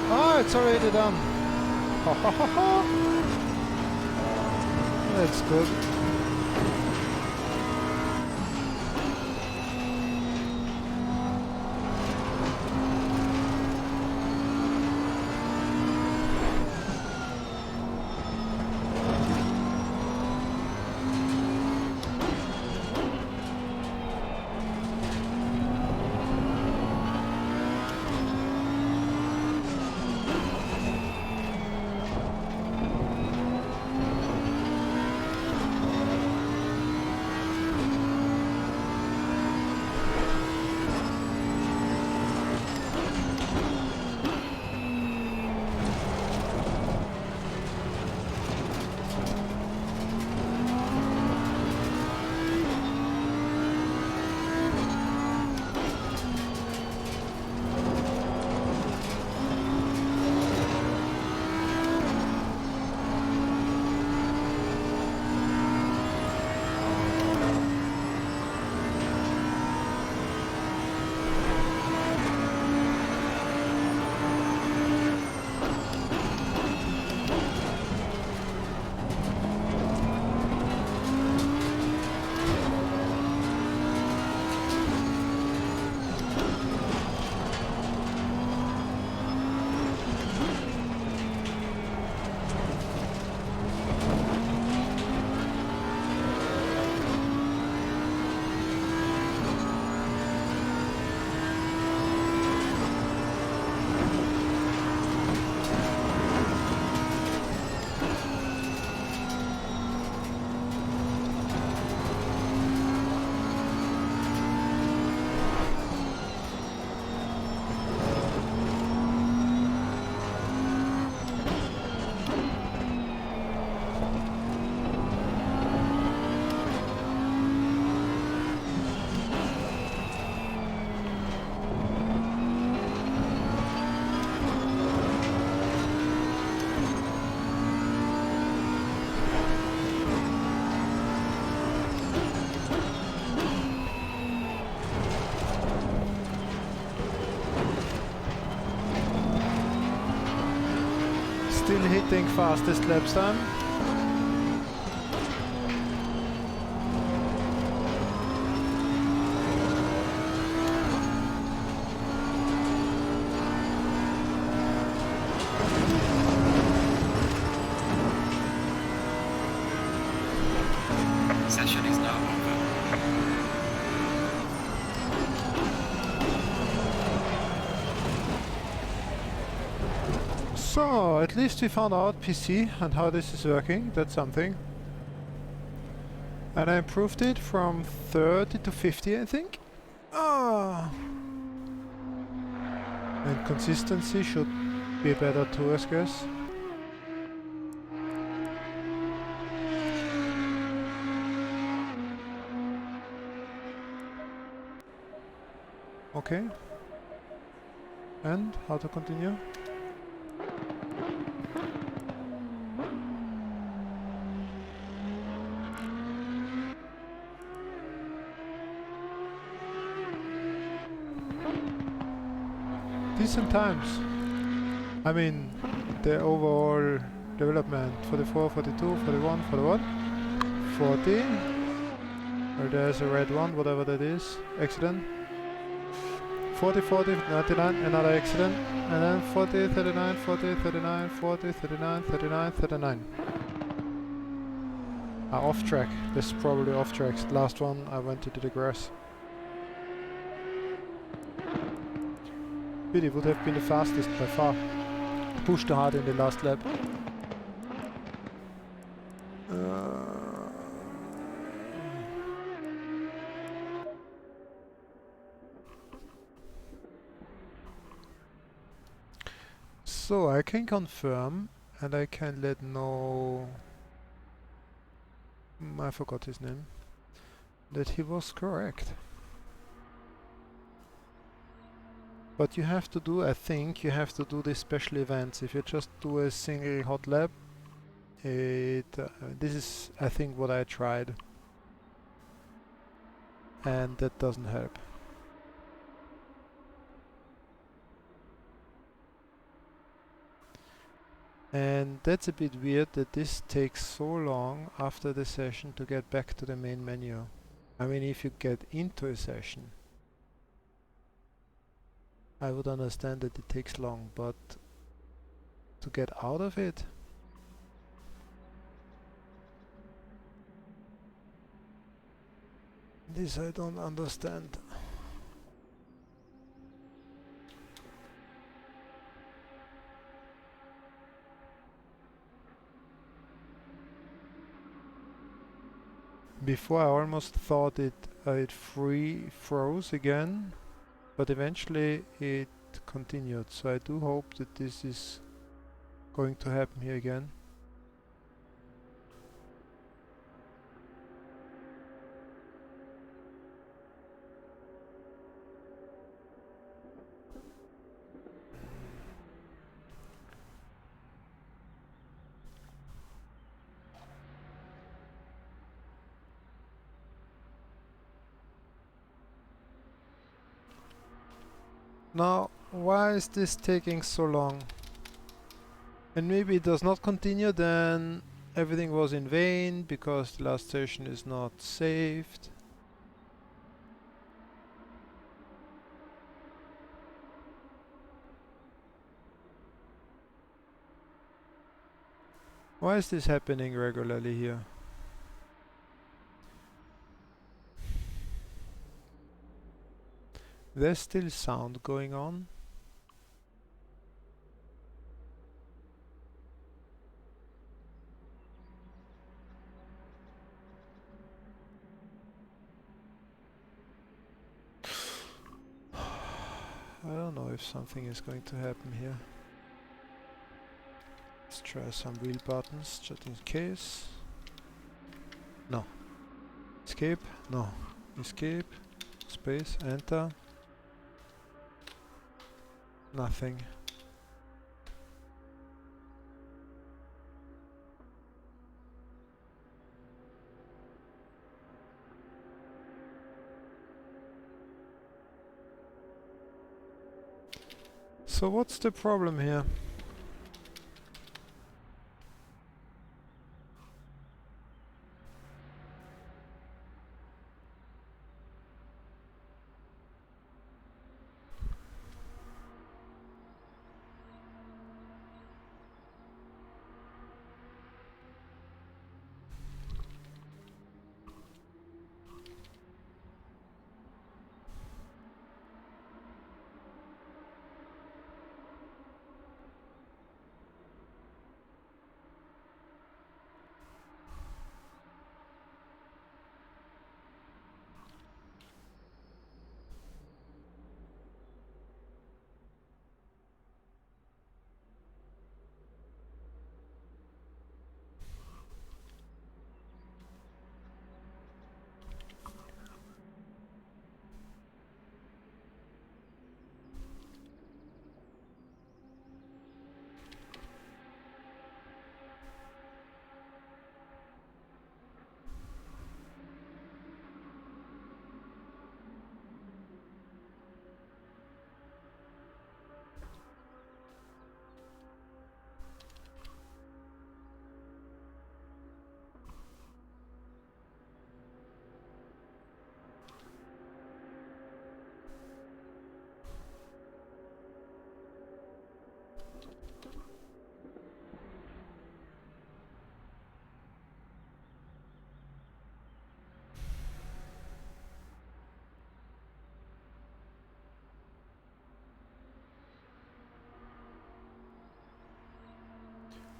Speaker 2: Oh, it's already done. Ha ha ha ha. That's good. Still hitting fastest laps time.
Speaker 3: Session is now over.
Speaker 2: So, at least we found out PC and how this is working, that's something. And I improved it from 30 to 50, I think. Ah. And consistency should be better too, I guess. Okay. And how to continue? Decent times. I mean, the overall development 44, 42, 41, 41, 40. Or there's a red one, whatever that is. Accident. 40, 40, 99, another accident. And then 40, 39, 40, 39, 40, 39, 39, 39. Off track. This is probably off track. Last one I went into the grass. Really would have been the fastest by far. Pushed hard in the last lap. So I can confirm and I can let know, I forgot his name, that he was correct. But you have to do, I think, you have to do these special events. If you just do a single hot lap, this is, I think, what I tried. And that doesn't help. And that's a bit weird that this takes so long after the session to get back to the main menu. I mean, if you get into a session, I would understand that it takes long, but to get out of it? This I don't understand. Before I almost thought it froze again, but eventually it continued. So I do hope that this is going to happen here again. Now, why is this taking so long? And maybe it does not continue, then everything was in vain because the last session is not saved. Why is this happening regularly here? There's still sound going on. I don't know if something is going to happen here. Let's try some wheel buttons just in case. No. Escape? No. Escape. Space. Enter. Nothing. So what's the problem here?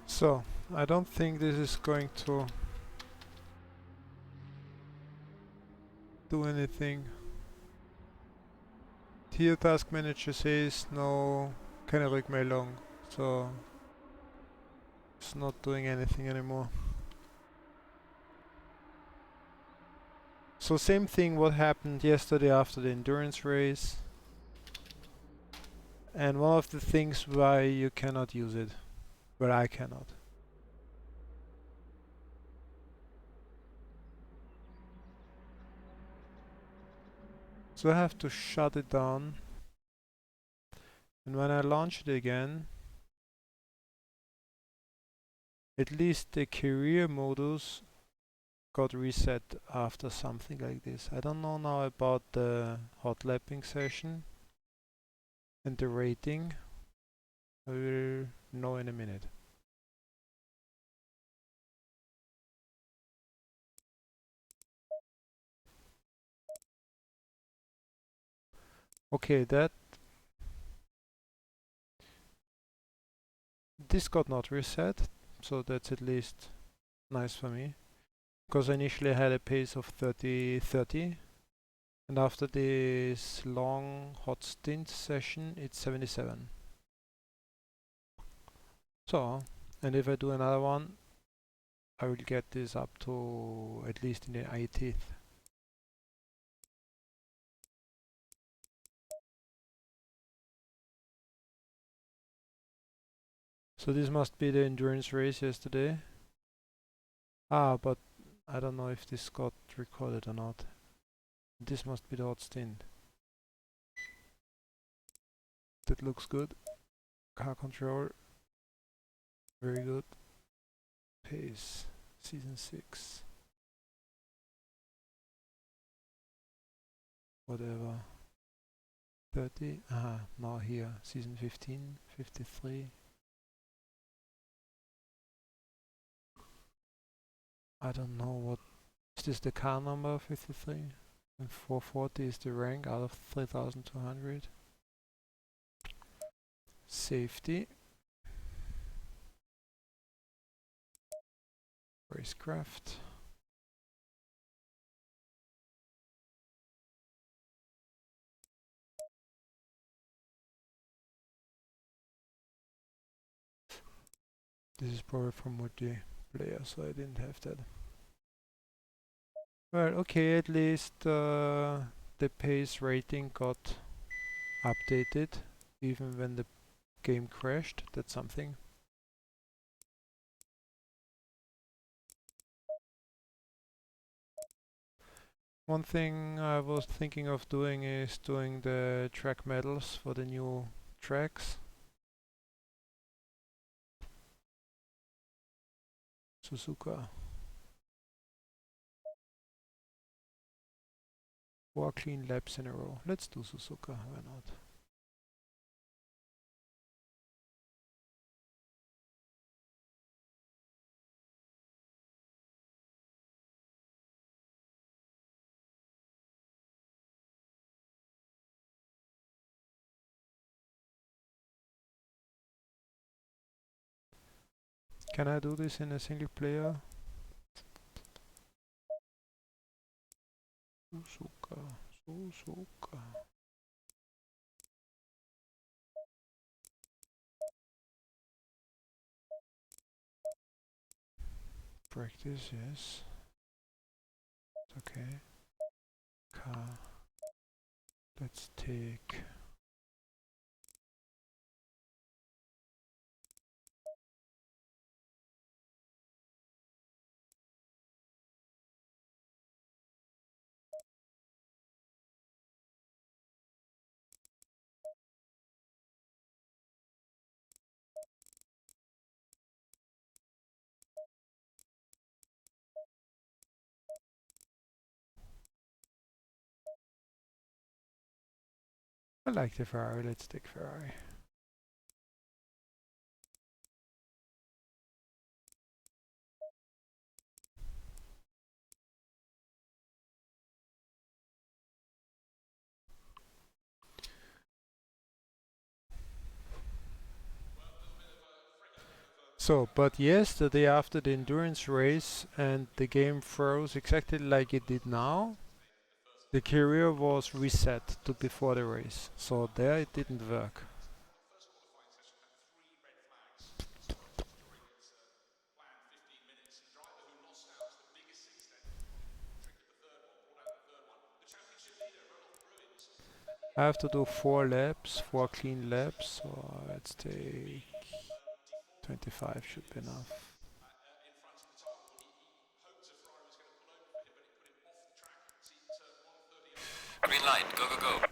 Speaker 2: So, I don't think this is going to do anything. Here task manager says no Rückmeldung, so it's not doing anything anymore. So same thing what happened yesterday after the endurance race. And one of the things why you cannot use it, but I cannot. So I have to shut it down. And when I launch it again, at least the career modus got reset after something like this. I don't know now about the hot lapping session and the rating. I will know in a minute. Okay, this got not reset, so that's at least nice for me. Because I initially had a pace of 30-30, and after this long hot stint session, it's 77. So, and if I do another one, I will get this up to at least in the 80th. So this must be the endurance race yesterday. Ah, but I don't know if this got recorded or not. This must be the hot stint. That looks good. Car control. Very good. Pace. Season 6. Whatever. 30. Aha, now here. Season 15. 53. I don't know what. Is this the car number 53? And 440 is the rank out of 3200. Safety. Racecraft. This is probably from multiplayer, so I didn't have that. Well, okay, at least the pace rating got updated, even when the game crashed. That's something. One thing I was thinking of doing is doing the track medals for the new tracks. Suzuka. 4 clean laps in a row. Let's do Suzuka, why not? Can I do this in a single player? Suzuka, Suzuka. Practice, yes. Okay. Car. Let's take. I like the Ferrari, let's take Ferrari. So, but yesterday after the endurance race and the game froze exactly like it did now, the career was reset to before the race. So there it didn't work. I have to do 4 laps, 4 clean laps, so let's take 25 should be enough.
Speaker 3: Green light, go, go, go.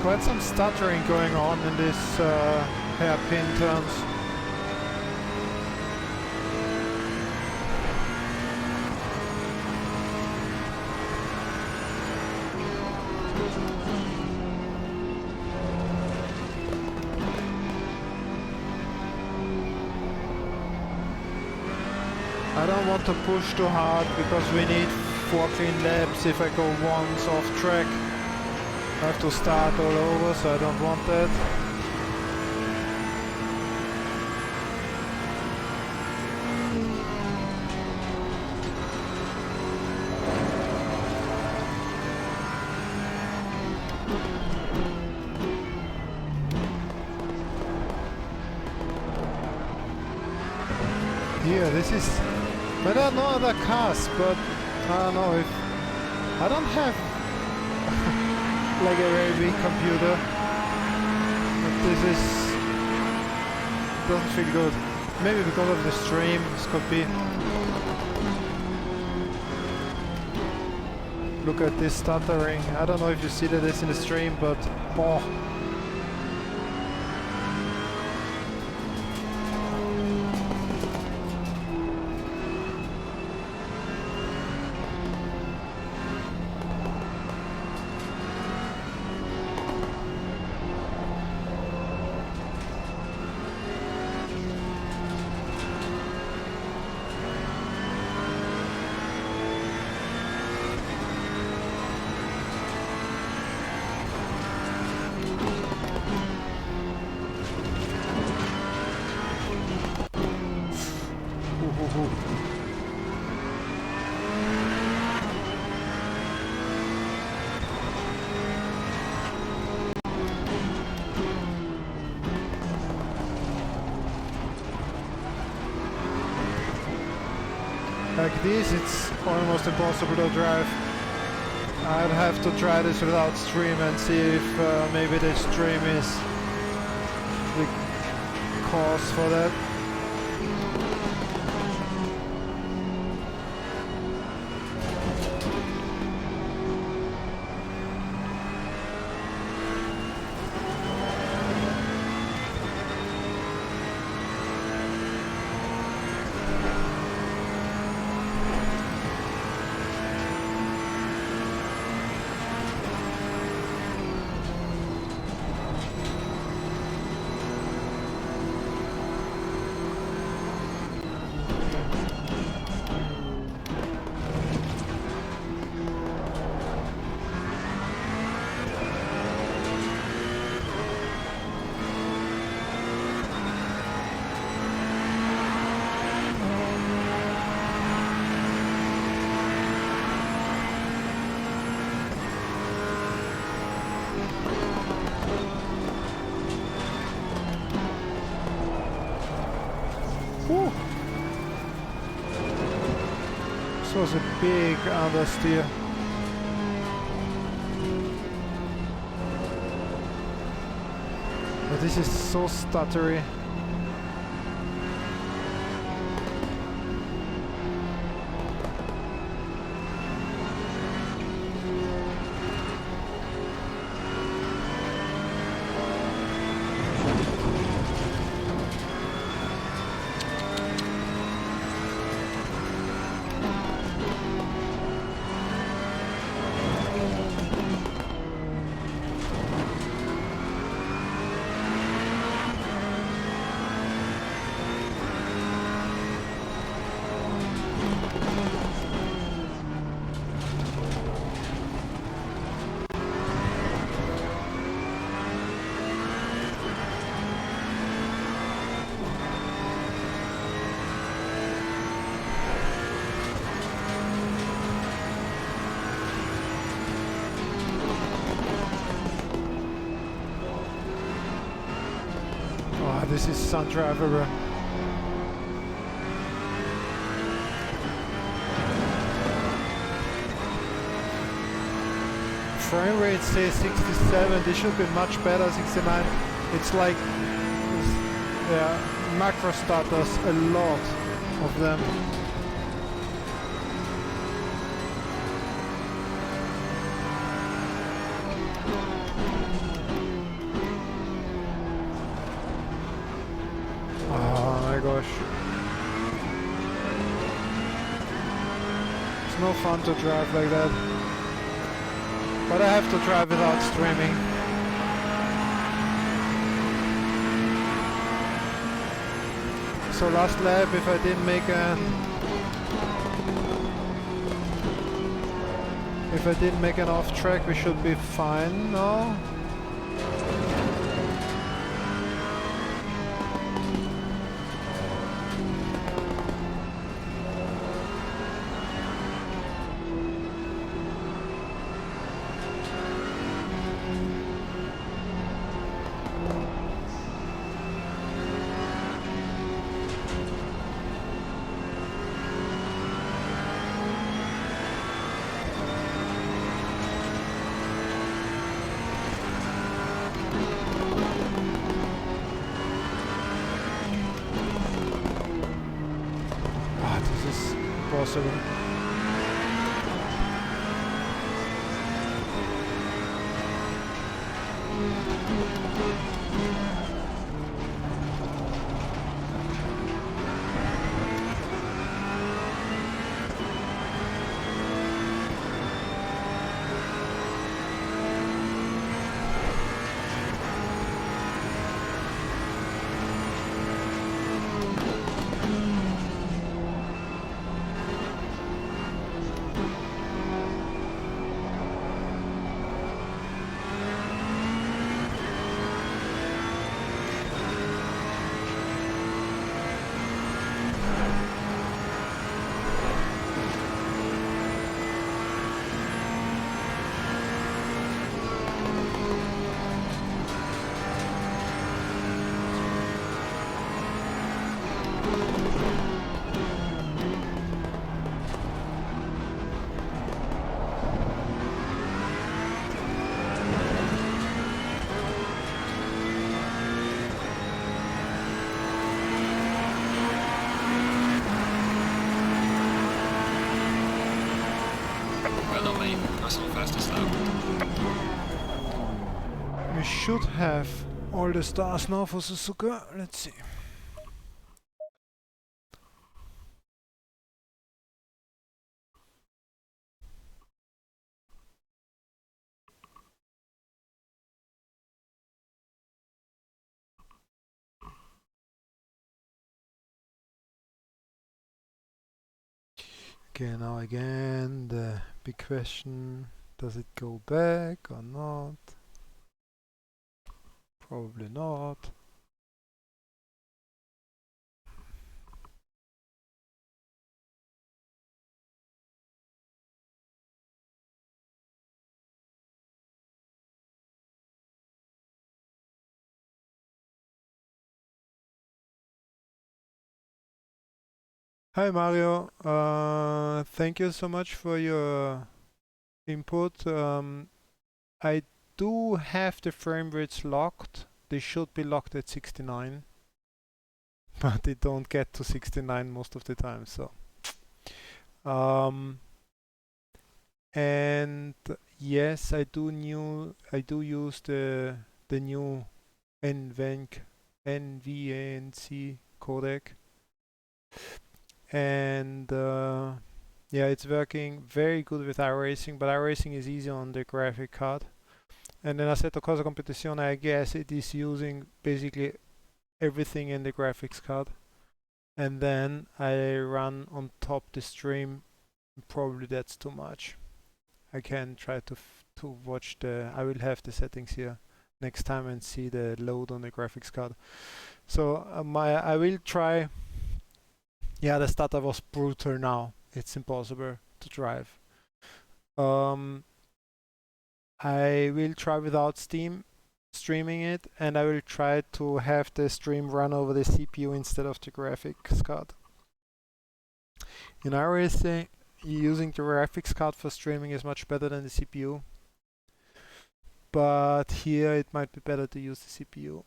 Speaker 2: Quite some stuttering going on in this hairpin turns. I don't want to push too hard because we need 4 clean laps. If I go once off track, I have to start all over, so I don't want that. Here, this is But there are no other cars, but I don't know if... I don't have like a very big computer. But this is... doesn't feel good. Maybe because of the stream, this could be. Look at this stuttering. I don't know if you see this in the stream, but oh. Like this, it's almost impossible to drive. I'd have to try this without stream and see if maybe the stream is the cause for that. Whew. This was a big understeer. But this is so stuttery. This is undrivable. Frame rate says 67, this should be much better, 69. It's like, yeah, macro stutters, a lot of them. Gosh. It's no fun to drive like that. But I have to drive without streaming. So last lap, if I didn't make an off track, we should be fine now. possible.
Speaker 3: Well done, mate. Personal fastest lap.
Speaker 2: We should have all the stars now for Suzuka. Let's see. Okay, now again the big question, does it go back or not? Probably not. Hi Mario, thank you so much for your input. I do have the frame rates locked. They should be locked at 69, but they don't get to 69 most of the time. So, and yes, I do use the new NVNC codec, and yeah, it's working very good with iRacing, but iRacing is easy on the graphic card. And then Assetto Corsa Competizione, I guess it is using basically everything in the graphics card. And then I run on top the stream. Probably that's too much. I can try to watch the. I will have the settings here next time and see the load on the graphics card. So I will try. Yeah, the starter was brutal now. It's impossible to drive. I will try without Steam streaming it, and I will try to have the stream run over the CPU instead of the graphics card. In iRacing, using the graphics card for streaming is much better than the CPU, but here it might be better to use the CPU.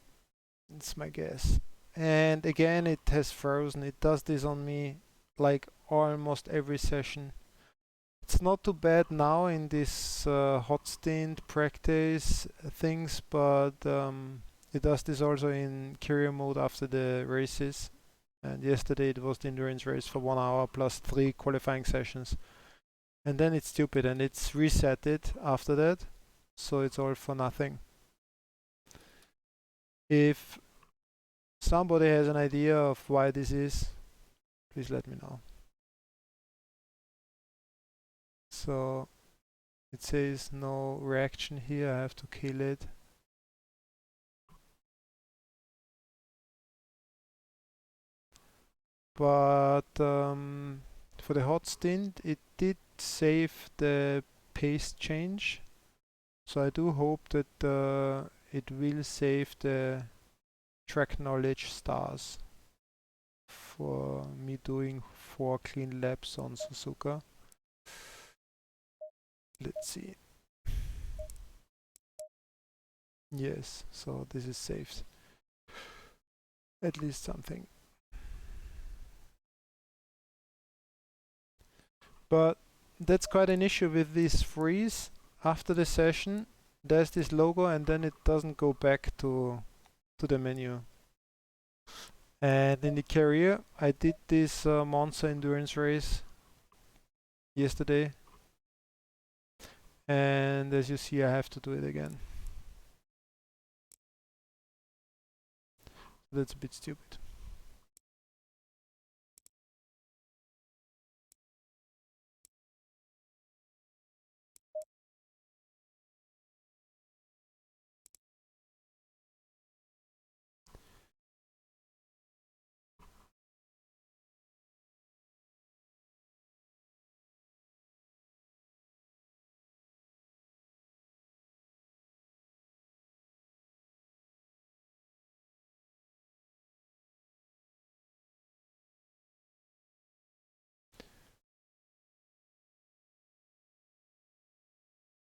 Speaker 2: It's my guess. And again, it has frozen. It does this on me like almost every session. It's not too bad now in this hot stint practice things, but it does this also in career mode after the races. And yesterday it was the endurance race for 1 hour plus 3 qualifying sessions. And then it's stupid and it's resetted after that, so it's all for nothing. If somebody has an idea of why this is, please let me know. So it says no reaction here, I have to kill it. But for the hot stint it did save the pace change, so I do hope that it will save the track knowledge stars for me doing 4 clean laps on Suzuka. Let's see. Yes, so this is saved. At least something. But that's quite an issue with this freeze. After the session, there's this logo and then it doesn't go back to the menu. And in the career, I did this Monza endurance race yesterday. And as you see, I have to do it again. That's a bit stupid.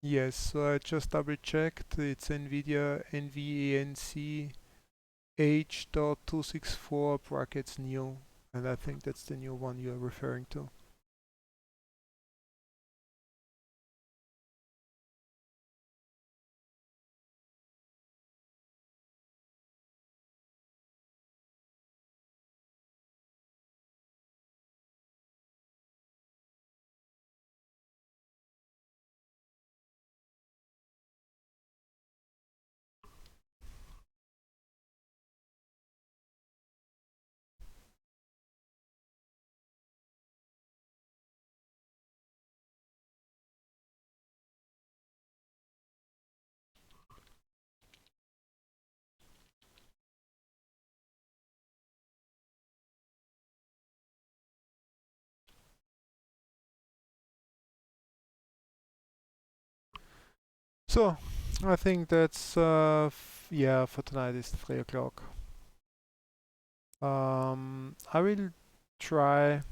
Speaker 2: Yes, so I just double checked. It's NVIDIA NVENC H.264 brackets new, and I think that's the new one you're referring to. So, I think that's yeah, for tonight is 3 o'clock. I will try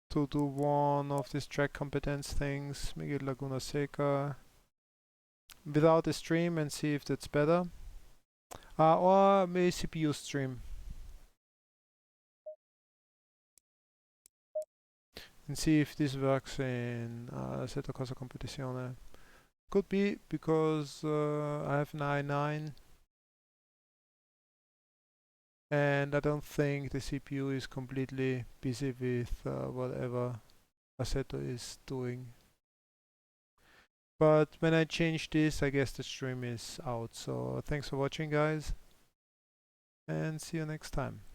Speaker 2: to do one of these track competence things, Miguel Laguna Seca, without a stream and see if that's better. Or maybe CPU stream and see if this works in Assetto Corsa Competizione. Could be because I have an i9 and I don't think the CPU is completely busy with whatever Assetto is doing. But when I change this, I guess the stream is out. So thanks for watching, guys, and see you next time.